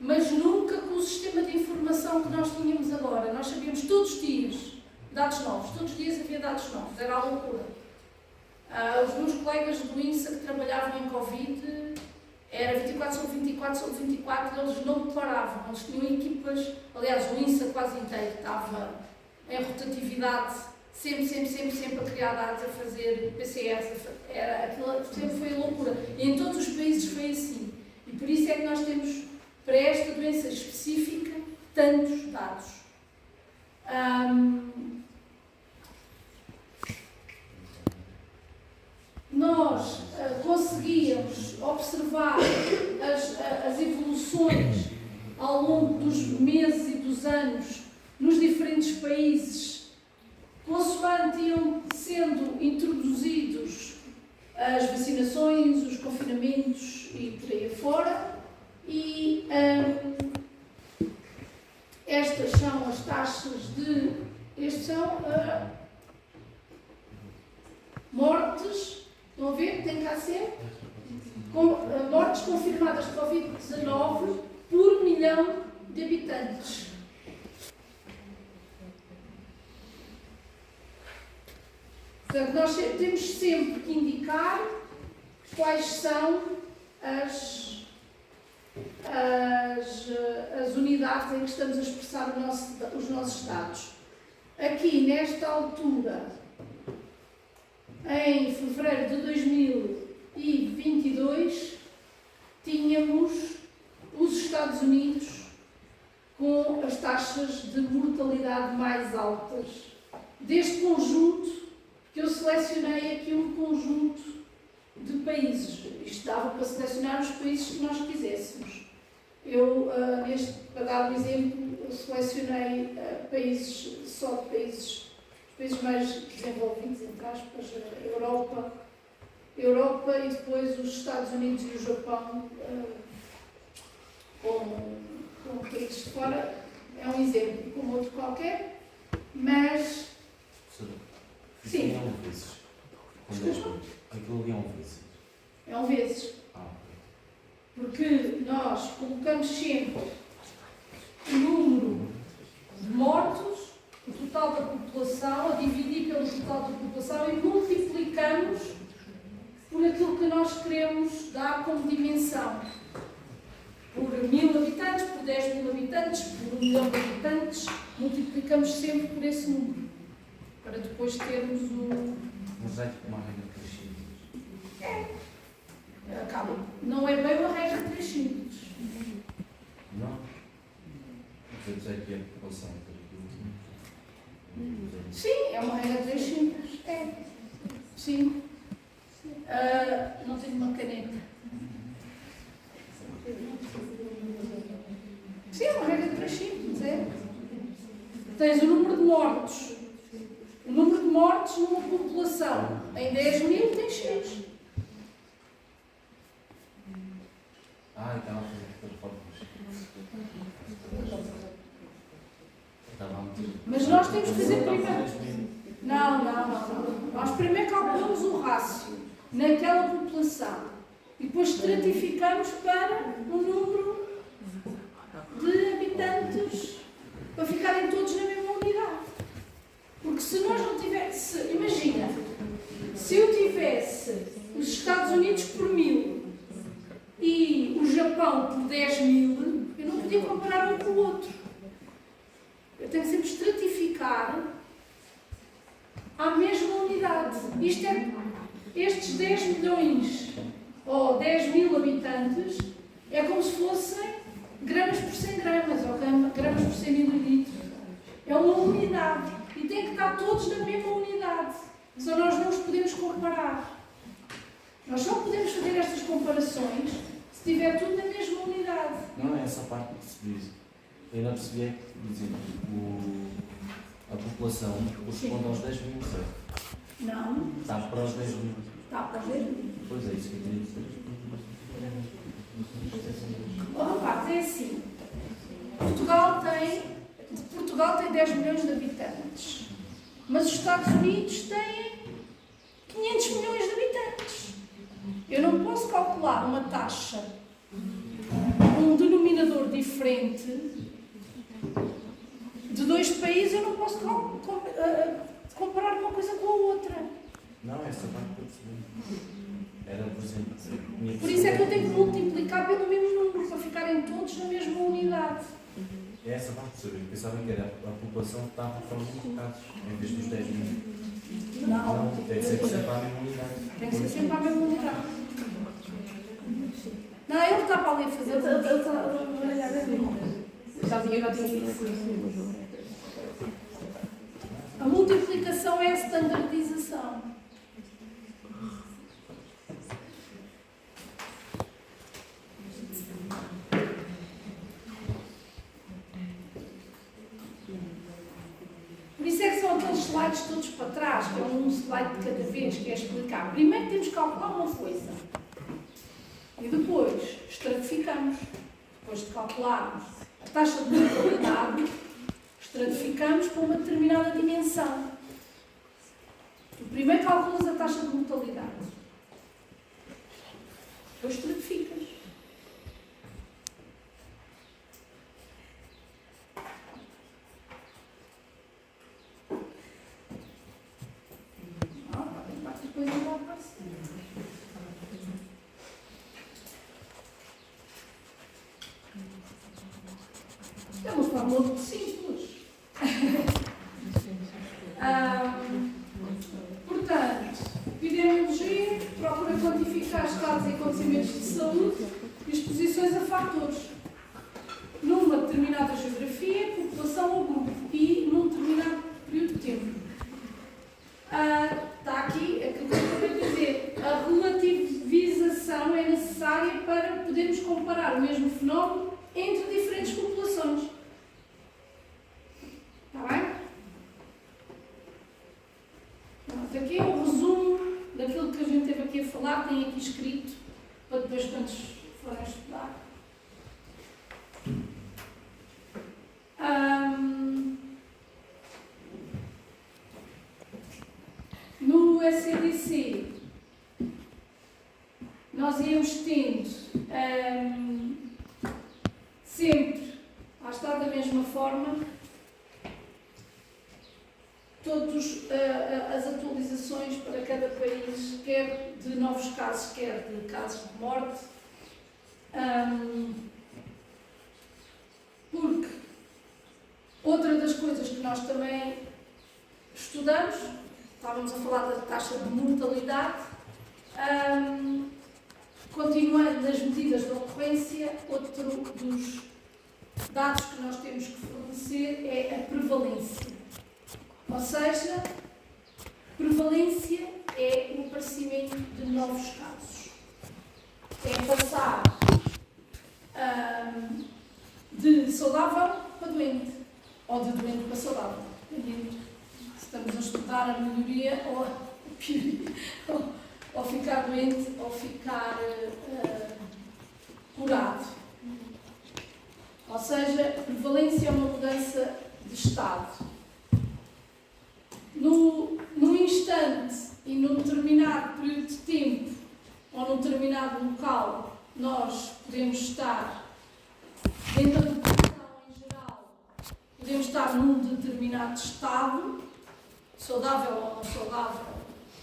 mas nunca com o sistema de informação que nós tínhamos agora. Nós sabíamos todos os dias dados novos, todos os dias havia dados novos, era a loucura. Os meus colegas do INSA que trabalhavam em Covid, era 24 sobre 24 sobre 24, eles não paravam, eles tinham equipas, aliás o INSA quase inteiro estava em rotatividade, sempre a criar dados, a fazer PCRs, aquilo sempre foi loucura. E em todos os países foi assim. E por isso é que nós temos, para esta doença específica, tantos dados. Nós conseguíamos observar as evoluções ao longo dos meses e dos anos nos diferentes países, consoante iam sendo introduzidos as vacinações, os confinamentos e por aí afora. E estas são as taxas de... Estes são mortes, estão a ver? Tem cá sempre. Mortes confirmadas de Covid-19 por milhão de habitantes. Portanto, nós temos sempre que indicar quais são as unidades em que estamos a expressar os nossos dados. Aqui, nesta altura, em fevereiro de 2022, tínhamos os Estados Unidos com as taxas de mortalidade mais altas. Deste conjunto, que eu selecionei aqui um conjunto de países. Isto dava para selecionar os países que nós quiséssemos. Eu, para dar um exemplo, eu selecionei só de países mais desenvolvidos, entre aspas, Europa e depois os Estados Unidos e o Japão, com países de fora. É um exemplo, como outro qualquer, mas... Sim. Aquilo ali é um vezes. É um vezes. Porque nós colocamos sempre o número de mortos, o total da população, a dividir pelo total da população e multiplicamos por aquilo que nós queremos dar como dimensão. Por 1000 habitantes, por 10.000 habitantes, por 1 milhão de habitantes, multiplicamos sempre por esse número, para depois termos o... Mas é tipo uma regra crescente. Acaba. Não é bem uma regra de 3 simples. Não? Você dizer que é a população Sim, é uma regra de 3 simples. É. Sim. Não tenho uma caneta. Sim, é uma regra de 3 simples, é. Tens o número de mortos. O número de mortos numa população. Em 10.000 tens X. Estava a fazer Mas nós temos que fazer primeiro. Não. Nós primeiro calculamos o rácio naquela população e depois estratificamos para o número de habitantes para ficarem todos na mesma unidade. Porque se nós não tivéssemos, imagina, se eu tivesse os Estados Unidos por 1000 e o Japão por 10.000, eu não podia comparar um com o outro. Eu tenho que sempre estratificar à mesma unidade. Estes 10 milhões ou 10.000 habitantes é como se fossem gramas por 100 gramas ou gramas por 100 mililitros. É uma unidade e tem que estar todos na mesma unidade. Só nós não os podemos comparar. Nós só podemos fazer estas comparações se tiver tudo na mesma unidade. Não é essa parte que se diz. Eu não percebi é que dizem a população corresponde aos 10.000, certo? Não. Está para os 10.000. Está para ver? Pois é, isso que eu queria dizer. Rapaz, é assim. Portugal tem 10 milhões de habitantes. Mas os Estados Unidos têm 500 milhões de habitantes. Eu não posso calcular uma taxa, um denominador diferente de 2 países, eu não posso comparar uma coisa com a outra. Não, essa parte que eu percebi. Era, por exemplo, Por isso é que eu tenho que multiplicar pelo mesmo número, para ficarem todos na mesma unidade. é essa parte que eu pensava que era a população que estava para multiplicados, em vez dos 10.000. Não. Tem que ser sempre à mesma unidade. Tem que ser sempre à mesma unidade. Não, ele está para ali a fazer. Eu já tinha visto. A multiplicação é a standardização. Por isso é que são aqueles slides todos para trás, que é um slide de cada vez, que é explicar. Primeiro temos que calcular uma coisa. E depois estratificamos. depois de calcularmos a taxa de mortalidade, estratificamos para uma determinada dimensão. Tu primeiro calculas a taxa de mortalidade, depois estratificas. Depois eu vou aparecer. É uma fórmula muito simples. Portanto, epidemiologia procura quantificar estados e acontecimentos de saúde e exposições a fatores numa determinada geografia, população ou grupo e num determinado período de tempo. Está aqui aquilo que eu quero dizer. A relativização é necessária para podermos comparar o mesmo fenómeno entre diferentes populações. Está bem? Pronto, aqui é um resumo daquilo que a gente teve aqui a falar, tem aqui escrito, para depois quando forem estudar. No SCDC, nós íamos tendo sempre, lá está da mesma forma, todas as atualizações para cada país, quer de novos casos, quer de casos de morte, porque outra das coisas que nós também estudamos, estávamos a falar da taxa de mortalidade, continuando nas medidas de ocorrência, outro dos dados que nós temos que fornecer é a prevalência. Ou seja, prevalência é o aparecimento de novos casos. É passar de saudável para doente, ou de doente para saudável, dependendo se estamos a estudar a melhoria ou a pioria, ou ficar doente ou ficar curado. Ou seja, a prevalência é uma mudança de estado. Num instante e num determinado período de tempo ou num determinado local, nós podemos estar, dentro da população em geral, podemos estar num determinado estado, saudável ou não saudável,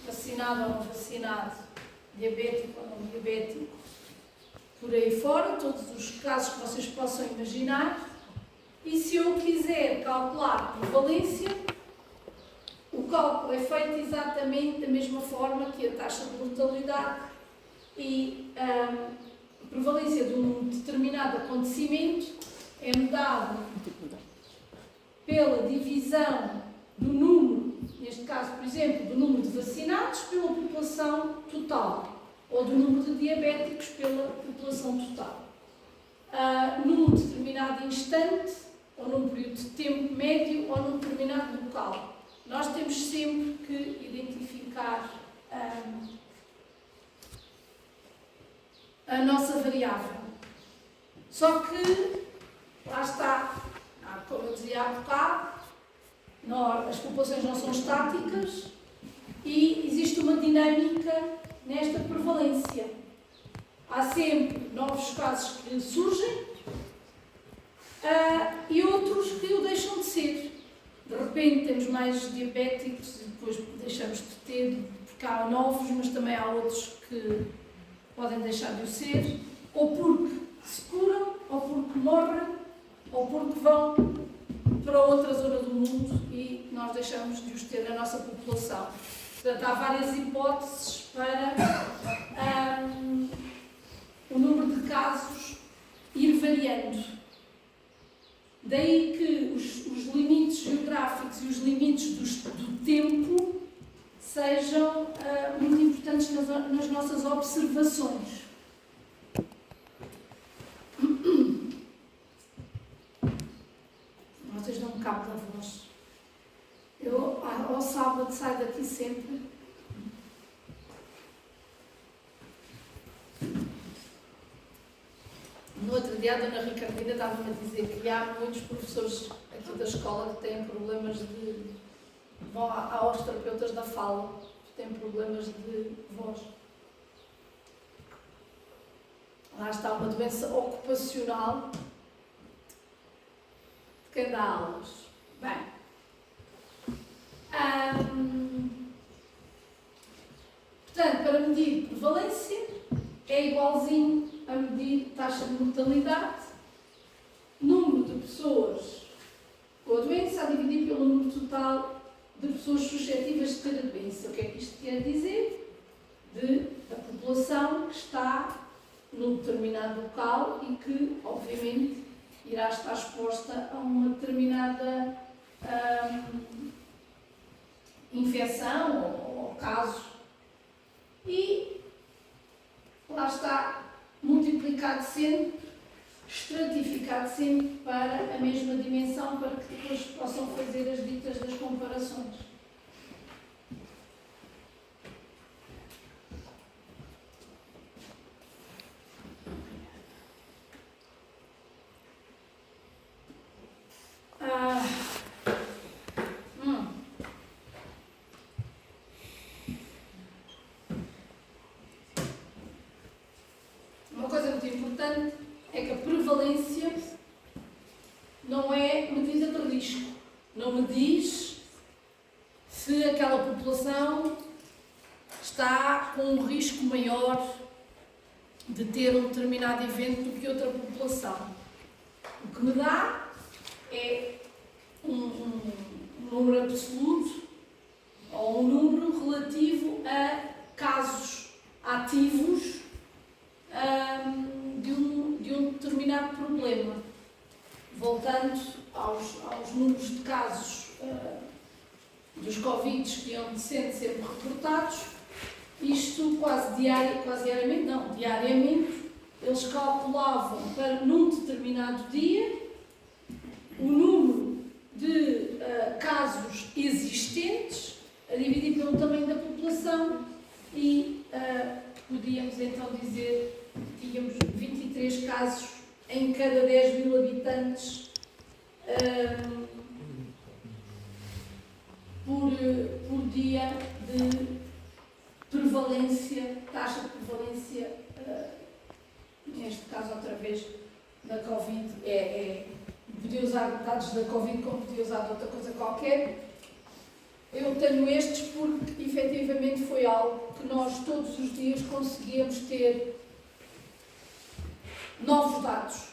vacinado ou não vacinado, diabético ou não diabético, por aí fora, todos os casos que vocês possam imaginar. E se eu quiser calcular a prevalência, o cálculo é feito exatamente da mesma forma que a taxa de mortalidade e a prevalência de um determinado acontecimento é medado pela divisão do número, neste caso, por exemplo, do número de vacinados pela população total, ou do número de diabéticos pela população total. Num determinado instante, ou num período de tempo médio, ou num determinado local. Nós temos sempre que identificar a nossa variável. Só que, lá está, como eu dizia há bocado, as populações não são estáticas e existe uma dinâmica nesta prevalência. Há sempre novos casos que surgem e outros que o deixam de ser. De repente temos mais diabéticos e depois deixamos de ter, porque há novos, mas também há outros que podem deixar de o ser, ou porque se curam, ou porque morrem, ou porque vão para outra zona do mundo e nós deixamos de os ter na nossa população. Portanto, há várias hipóteses para o número de casos ir variando. Daí que os limites geográficos e os limites do tempo sejam muito importantes nas nossas observações. Vocês dão-me cabo da voz. Eu, ao sábado, saio daqui sempre. No outro outro dia a Dona Ricardina estava-me a dizer que há muitos professores aqui da escola que têm problemas de... vão aos terapeutas da fala, que têm problemas de voz. Lá está uma doença ocupacional de quem dá aulas. Bem, portanto, para medir prevalência é igualzinho a medir taxa de mortalidade, número de pessoas com a doença a dividir pelo número total de pessoas suscetíveis de ter a doença. O que é que isto quer dizer? Da população que está num determinado local e que, obviamente, irá estar exposta a uma determinada infecção ou caso. E lá está, multiplicado sempre, estratificado sempre para a mesma dimensão, para que depois possam fazer as ditas das comparações. Uma coisa muito importante é que a prevalência não é medida de risco. Não me diz se aquela população está com um risco maior de ter um determinado evento do que outra população. O que me dá é um número absoluto ou um número relativo a casos ativos de um determinado problema. Voltando aos números de casos dos Covid que iam sendo sempre reportados, isto diariamente, eles calculavam para num determinado dia o número de casos existentes a dividir pelo tamanho da população e podíamos então dizer que tínhamos 23 casos em cada 10 mil habitantes por dia de prevalência, taxa de prevalência, neste caso outra vez da Covid, podia usar dados da Covid como podia usar de outra coisa qualquer. Eu tenho estes porque efetivamente foi algo que nós todos os dias conseguíamos ter novos dados.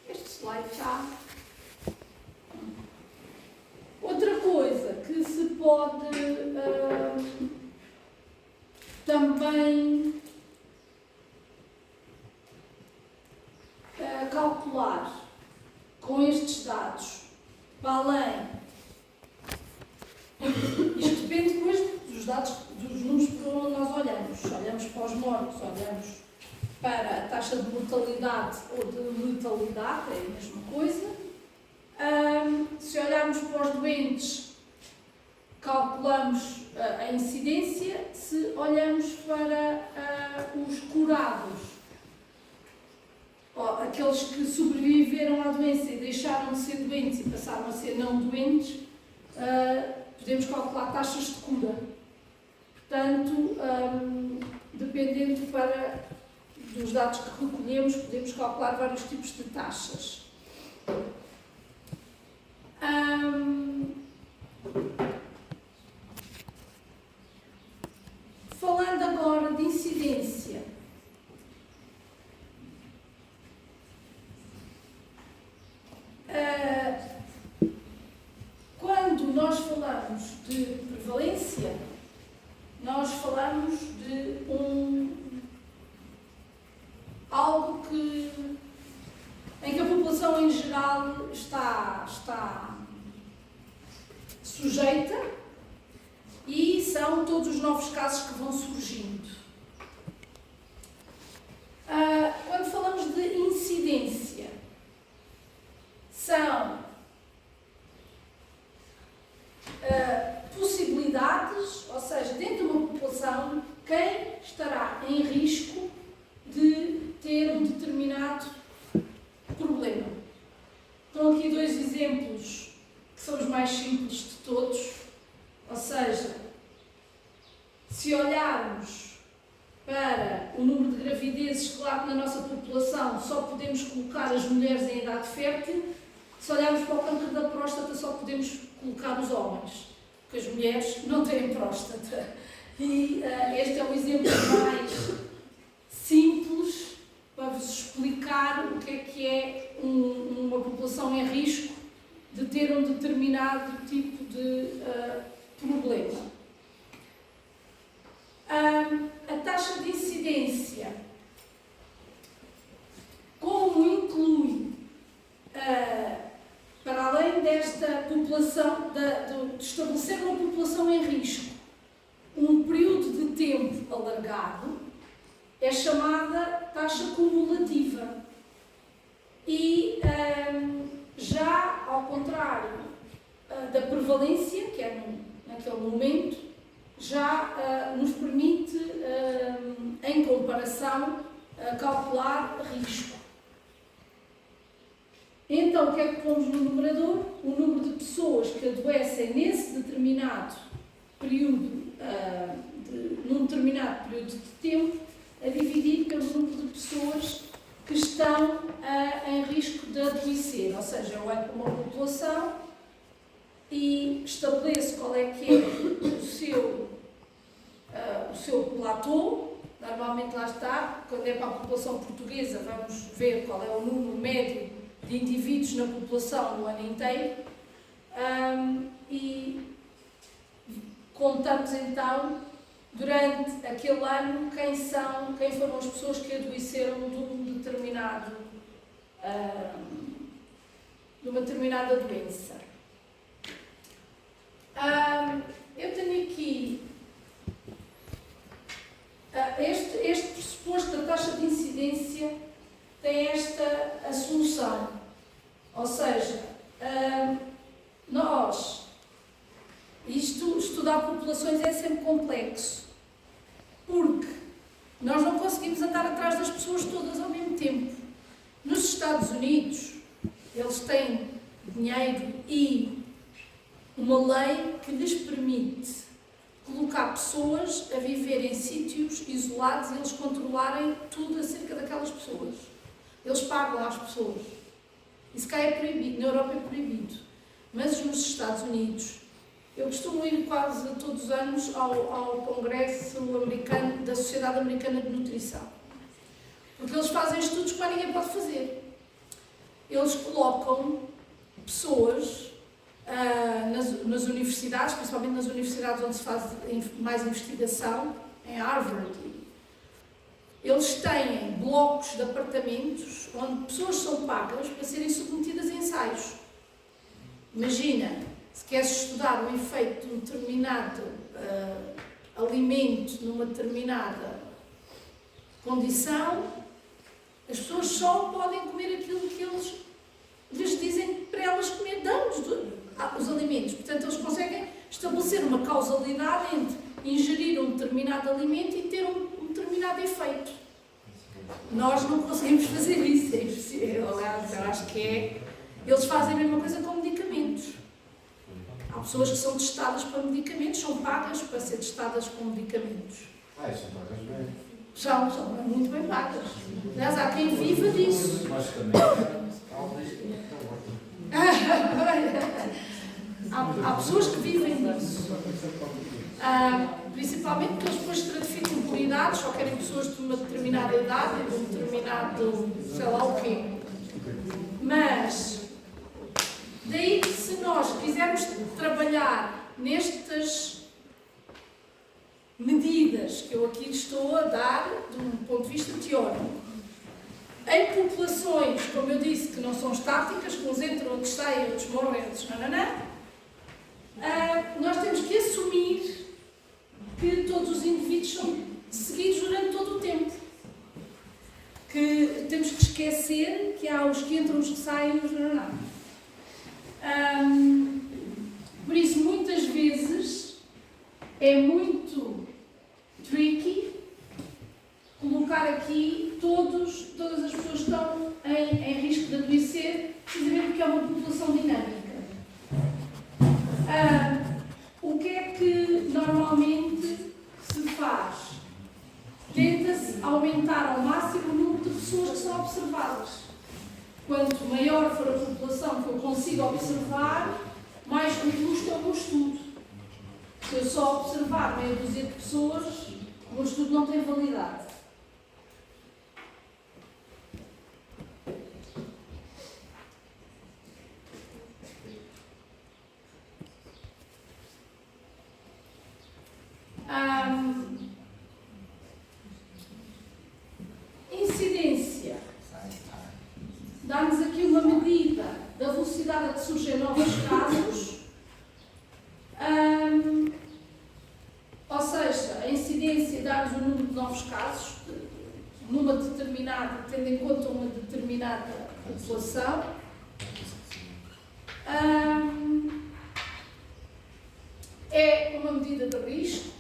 Este slide está. Outra coisa que se pode também calcular com estes dados, para além, isto depende depois dos dados, dos números por onde nós olhamos para os mortos, olhamos para a taxa de mortalidade ou de letalidade, é a mesma coisa. Se olharmos para os doentes, calculamos a incidência. Se olhamos para os curados, aqueles que sobreviveram à doença e deixaram de ser doentes e passaram a ser não doentes, podemos calcular taxas de cura. Portanto, dependendo dos dados que recolhemos, podemos calcular vários tipos de taxas. Falando agora de incidência, quando nós falamos de prevalência, nós falamos de algo em que a população em geral está sujeita e são todos os novos casos que vão surgindo. Quando falamos de incidência, são possibilidades para o número de gravidezes, claro que na nossa população só podemos colocar as mulheres em idade fértil. Se olharmos para o câncer da próstata, só podemos colocar os homens, porque as mulheres não têm próstata. E este é o exemplo mais simples para vos explicar o que é uma população em risco de ter um determinado tipo de problema. A taxa de incidência, como inclui, para além desta população, de estabelecer uma população em risco, um período de tempo alargado, é chamada taxa cumulativa. E já ao contrário da prevalência, que é naquele momento, já nos permite, em comparação, calcular risco. Então, o que é que pomos no numerador? O número de pessoas que adoecem nesse determinado período, num determinado período de tempo, a dividir pelo número de pessoas que estão em risco de adoecer. Ou seja, eu olho para uma população e estabeleço qual é que é o seu platô. Normalmente lá está, quando é para a população portuguesa, vamos ver qual é o número médio de indivíduos na população no ano inteiro, e contamos então, durante aquele ano, quem foram as pessoas que adoeceram de uma determinada doença. Eu tenho aqui este pressuposto da taxa de incidência, tem esta assunção, ou seja, estudar populações é sempre complexo, porque nós não conseguimos andar atrás das pessoas todas ao mesmo tempo. Nos Estados Unidos, eles têm dinheiro e uma lei que lhes permite colocar pessoas a viver em sítios isolados e eles controlarem tudo acerca daquelas pessoas. Eles pagam às pessoas. Isso cá é proibido, na Europa é proibido. Mas nos Estados Unidos, eu costumo ir quase todos os anos ao Congresso Americano, da Sociedade Americana de Nutrição. Porque eles fazem estudos que mais ninguém pode fazer. Eles colocam pessoas nas universidades, principalmente nas universidades onde se faz mais investigação, em Harvard. Eles têm blocos de apartamentos onde pessoas são pagas para serem submetidas a ensaios. Imagina, se queres estudar o efeito de um determinado alimento numa determinada condição, as pessoas só podem comer aquilo que eles lhes dizem para elas comer, dão-nos os alimentos. Portanto, eles conseguem estabelecer uma causalidade entre ingerir um determinado alimento e ter um determinado efeito. Nós não conseguimos fazer isso, é impossível. Aliás, eu acho que eles fazem a mesma coisa com medicamentos. Há pessoas que são testadas para medicamentos, são pagas para ser testadas com medicamentos. São pagas bem. São muito bem pagas. Aliás, há quem viva disso. Há pessoas que vivem disso. Principalmente porque eles depois estratificam por idades, só querem pessoas de uma determinada idade, de um determinado, sei lá o quê. Mas, daí que se nós quisermos trabalhar nestas medidas que eu aqui estou a dar, de um ponto de vista teórico, em populações, como eu disse, que não são estáticas, que uns entram, outros saem, outros morrem, outros nós temos que assumir que todos os indivíduos são seguidos durante todo o tempo. Que temos que esquecer que há os que entram, os que saem, os por isso, muitas vezes, é muito tricky colocar aqui todas as pessoas que estão em risco de adoecer, precisamente porque é uma população dinâmica. O que é que normalmente se faz? Tenta tenta-se aumentar ao máximo o número de pessoas que são observadas. Quanto maior for a população que eu consiga observar, mais robusto é o meu estudo. Se eu só observar meia dúzia de pessoas, o meu estudo não tem validade. Incidência. Dá-nos aqui uma medida da velocidade a que surgem novos casos. Ou seja, a incidência dá-nos o número de novos casos, numa determinada, tendo em conta uma determinada população. É uma medida de risco.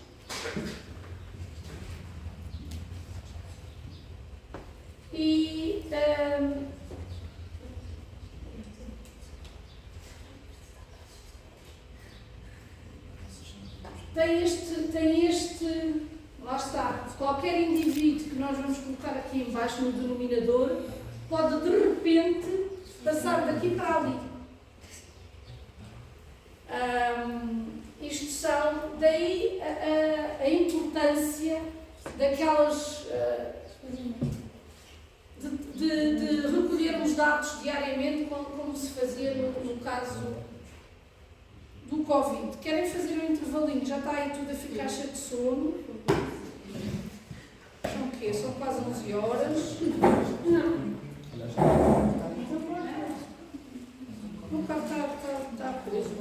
E tem este, lá está, qualquer indivíduo que nós vamos colocar aqui embaixo no denominador pode de repente passar daqui para ali. Isto são, daí a importância daquelas, de recolhermos dados diariamente como se fazia no caso do Covid. Querem fazer um intervalinho? Já está aí tudo a ficar cheio de sono? São o quê? São quase 11 horas. Não. O carro está preso.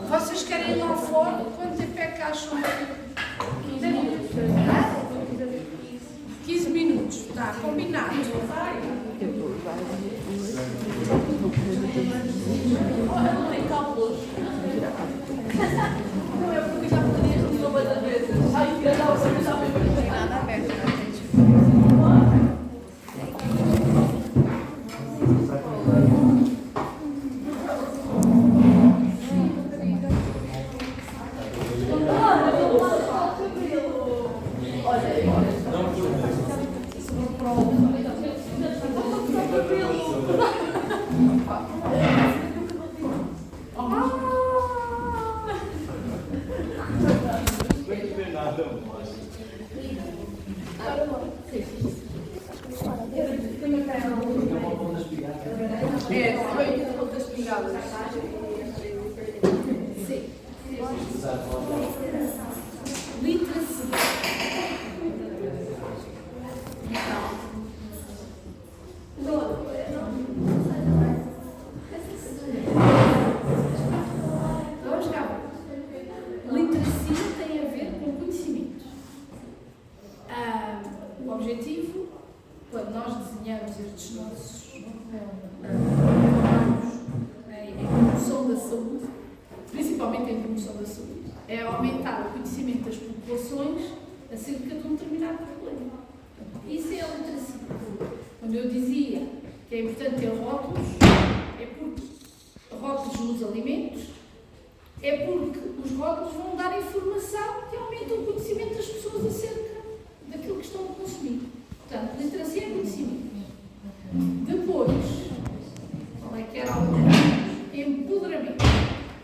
Vocês querem ir lá fora? Quanto tempo é que acham? 15 minutos. Está combinado. Olha, não tem cálculos. Não é porque já podia repetir uma das vezes. Ai, que legal, você já me não tem nada aberto, né, gente? É aumentar o conhecimento das populações acerca de um determinado problema. Isso é a literacia. Quando eu dizia que é importante ter rótulos, é porque rótulos nos alimentos, é porque os rótulos vão dar informação que aumenta o conhecimento das pessoas acerca daquilo que estão a consumir. Portanto, literacia é conhecimento. Depois, qual é que era o empoderamento?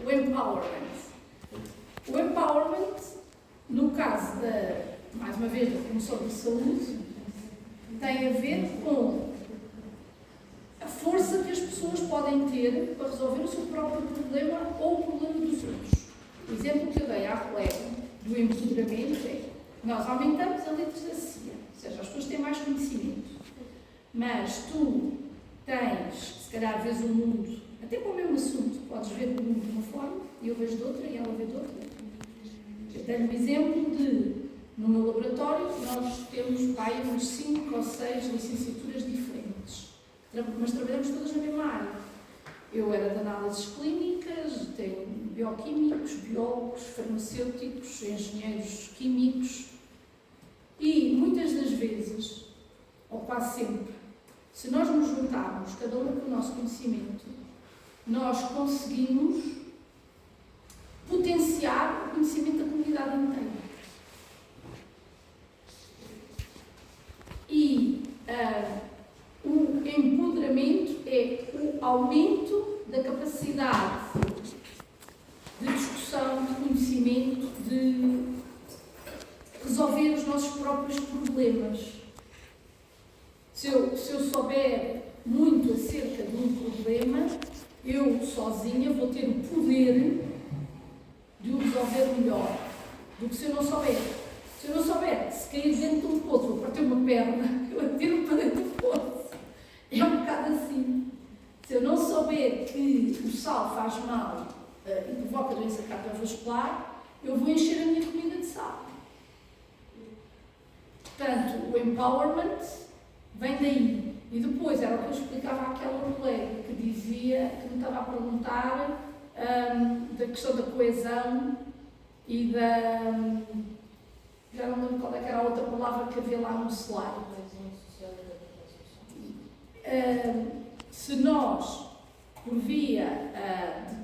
O empowerment. O empowerment, no caso mais uma vez, da promoção de saúde, tem a ver com a força que as pessoas podem ter para resolver o seu próprio problema ou o problema dos outros. O exemplo que eu dei à colega do empoderamento é: nós aumentamos a literacia, ou seja, as pessoas têm mais conhecimento, mas tu tens, se calhar, vês o mundo, até para o mesmo assunto, podes ver o mundo de uma forma, e eu vejo de outra, e ela vê de outra. Eu tenho um exemplo de, no meu laboratório, nós temos umas 5 ou 6 licenciaturas diferentes, mas trabalhamos todas na mesma área. Eu era de análises clínicas, eu bioquímicos, biólogos, farmacêuticos, engenheiros químicos e muitas das vezes, ou quase sempre, se nós nos juntarmos, cada um com o nosso conhecimento, nós conseguimos potenciar o conhecimento da comunidade inteira. E o empoderamento é o aumento da capacidade de discussão, de conhecimento, de resolver os nossos próprios problemas. Se eu souber muito acerca de um problema, eu sozinha vou ter o poder de o resolver melhor do que se eu não souber. Se eu não souber, se cair dentro de um poço ou partir uma perna, eu atiro para dentro do poço. É um bocado assim. Se eu não souber que o sal faz mal e provoca doença cardiovascular, eu vou encher a minha comida de sal. Portanto, o empowerment vem daí. E depois era o que eu explicava àquela colega que dizia, que me estava a perguntar da questão da coesão e da... já não lembro qual é que era a outra palavra que havia lá no slide. Se nós, por via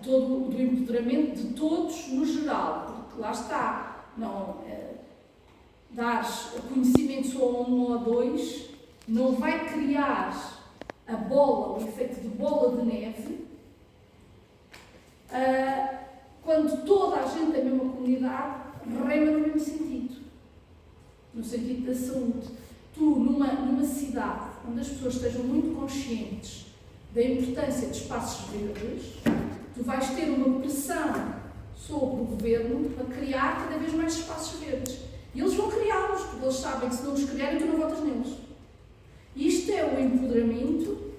do empoderamento de todos no geral, porque lá está, não dares conhecimento só a um ou a dois, não vai criar a bola, o efeito de bola de neve, quando toda a gente da mesma comunidade rema no mesmo sentido, no sentido da saúde. Tu, numa cidade onde as pessoas estejam muito conscientes da importância de espaços verdes, tu vais ter uma pressão sobre o governo para criar cada vez mais espaços verdes. E eles vão criá-los, porque eles sabem que se não os criarem, tu não votas neles. Isto é o empoderamento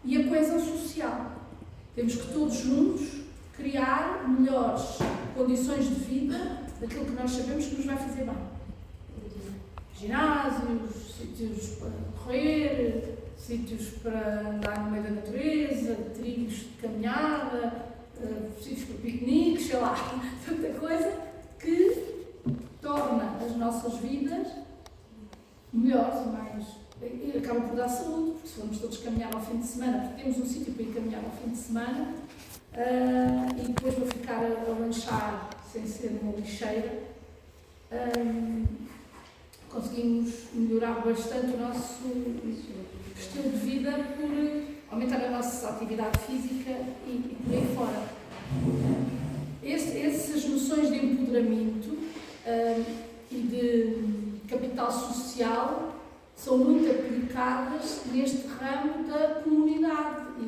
e a coesão social. Temos que todos juntos criar melhores condições de vida daquilo que nós sabemos que nos vai fazer bem. Ginásios, sítios para correr, sítios para andar no meio da natureza, trilhos de caminhada, sítios para piqueniques, sei lá, tanta coisa que torna as nossas vidas melhores e mais... E acaba por dar saúde, porque se formos todos caminhar ao fim de semana, porque temos um sítio para ir caminhar ao fim de semana, e depois vou ficar a lanchar sem ser uma lixeira, conseguimos melhorar bastante o nosso estilo de vida por aumentar a nossa atividade física e por aí fora. Essas noções de empoderamento e de capital social são muito aplicadas neste ramo da comunidade e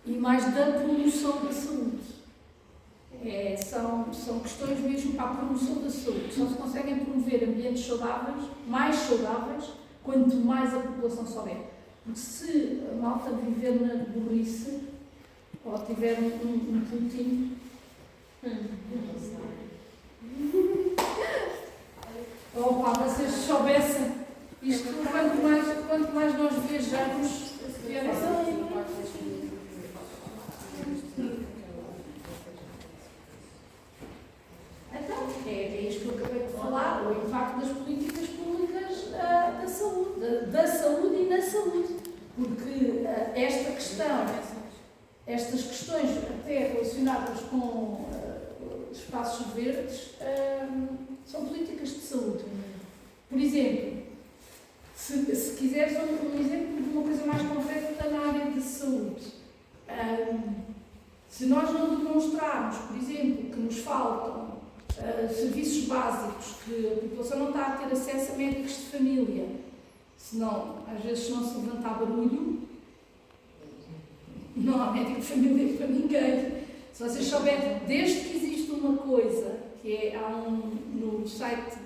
e mais da promoção da saúde. São questões mesmo para a promoção da saúde. Só se conseguem promover ambientes saudáveis, mais saudáveis, quanto mais a população souber. Porque se a malta viver na burrice, ou tiver um Putin, opa, vocês soubessem isto, quanto mais nós viajamos, então, é isto que eu acabei de falar, o impacto das políticas públicas da saúde e na saúde, porque esta questão, estas questões até relacionadas com espaços verdes, são políticas de saúde. Por exemplo, se quiseres um exemplo de uma coisa mais concreta na área de saúde, se nós não demonstrarmos, por exemplo, que nos faltam serviços básicos, que a população não está a ter acesso a médicos de família, senão, às vezes, se não se levantar barulho, não há médico de família para ninguém. Se vocês souberem, desde que existe uma coisa, que é, no site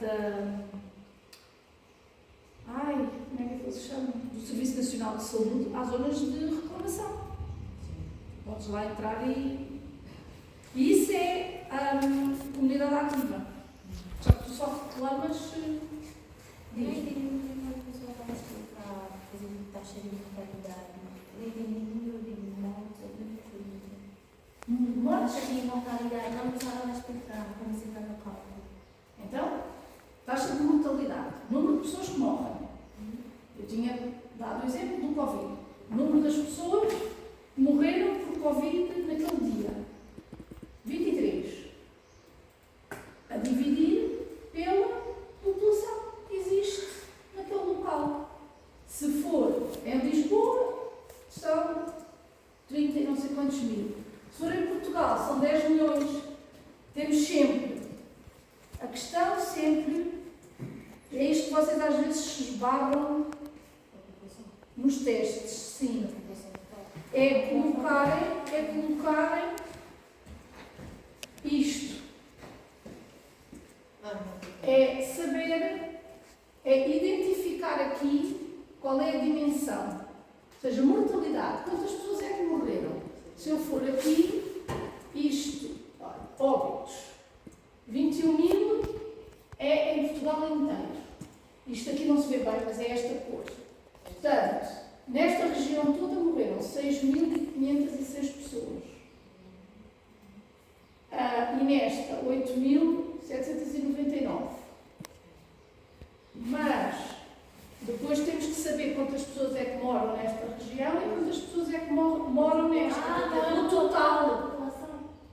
como é que se chama? Do Serviço Nacional de Saúde, há zonas de reclamação. Podes lá entrar e isso é comunidade ativa. Só que tu só reclamas. Eu não entendi muito bem quando a pessoa estava a explicar, fazer taxa de mortalidade. Eu não entendi muito bem. mortes. Tinha mortalidade, não precisava respeitar, como se faz no cálculo. Então, taxa de mortalidade, número de pessoas que morrem. Eu tinha dado o exemplo do Covid. O número das pessoas que morreram por Covid naquele dia. 23. A dividir pela população que existe naquele local. Se for em Lisboa, são 30 e não sei quantos mil. Se for em Portugal, são 10 milhões. Temos sempre. A questão sempre é isto que vocês às vezes se esbarram nos testes, sim. É colocarem isto. É saber, é identificar aqui qual é a dimensão. Ou seja, mortalidade. Quantas pessoas é que morreram? Se eu for aqui, isto, olha, óbitos. 21 mil é em Portugal inteiro. Isto aqui não se vê bem, mas é esta cor. Portanto, nesta região toda morreram 6.506 pessoas. E nesta, 8.799. Mas, depois temos que saber quantas pessoas é que moram nesta região e quantas pessoas é que moram nesta. O total.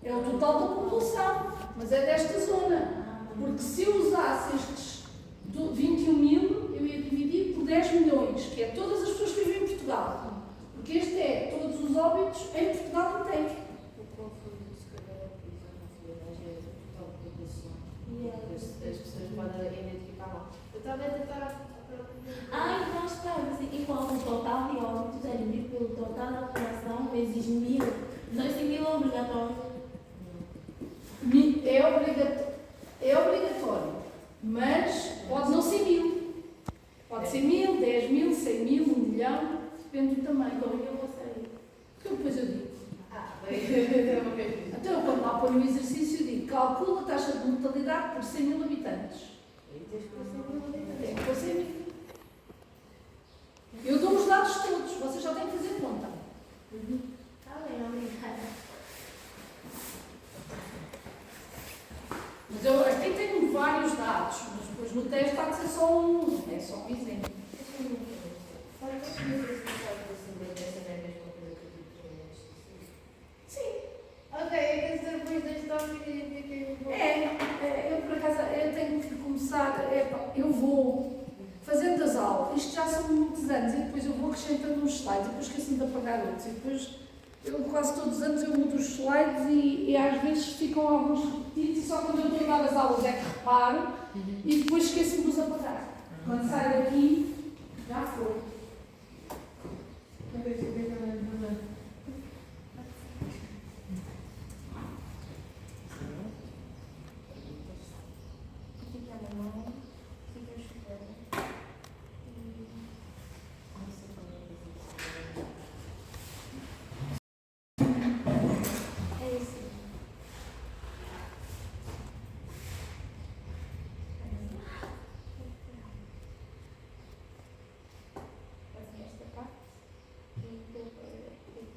É o total da população, mas é desta zona. Porque se eu usasse estes 21 mil, eu ia dividir por 10 milhões, que é todas as pessoas que vivem em Portugal. Porque este é todos os óbitos em Portugal inteiro. As pessoas podem identificar mal. Eu estava a tentar. Então espera, igual o total de óbitos é dividido pelo total da população vezes 1000. Não, esse 1000 é obrigatório. É obrigatório, mas pode não ser 1000. Pode ser 1000, 10 mil, 100 mil, 1 milhão, depende do tamanho. Como eu vou sair? Porque depois eu digo. Bem, Então, quando lá põe o exercício, eu digo, calcula a taxa de mortalidade por 100 mil habitantes. Tem que pôr 100 mil. Eu dou os dados todos, vocês já têm que fazer conta. Tá bem, obrigada. Mas eu aqui tenho vários dados, mas depois no teste há de ser só um, é só um exemplo. Sim. Ok, depois desta Eu por acaso eu tenho que começar, eu vou fazendo as aulas, isto já são muitos anos, e depois eu vou acrescentando uns slides, e depois esqueci-me de apagar outros, e depois eu quase todos os anos eu mudo os slides e às vezes ficam alguns repetidos, e só quando eu estou a dar as aulas é que reparo, e depois esqueço-me de os apagar. Quando saio daqui, já foi. Fica na mão, fica chutando. É isso. Fazer esta parte e depois eu puxo.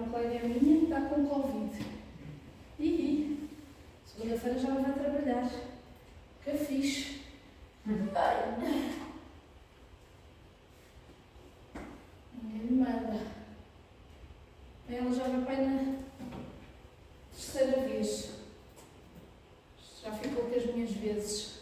colega minha que está com Covid. Segunda-feira já não vai trabalhar. Que fixe. Ai. Ninguém me manda. Ela já vai para aí na terceira vez. Já ficou com as minhas vezes.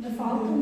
Ainda faltam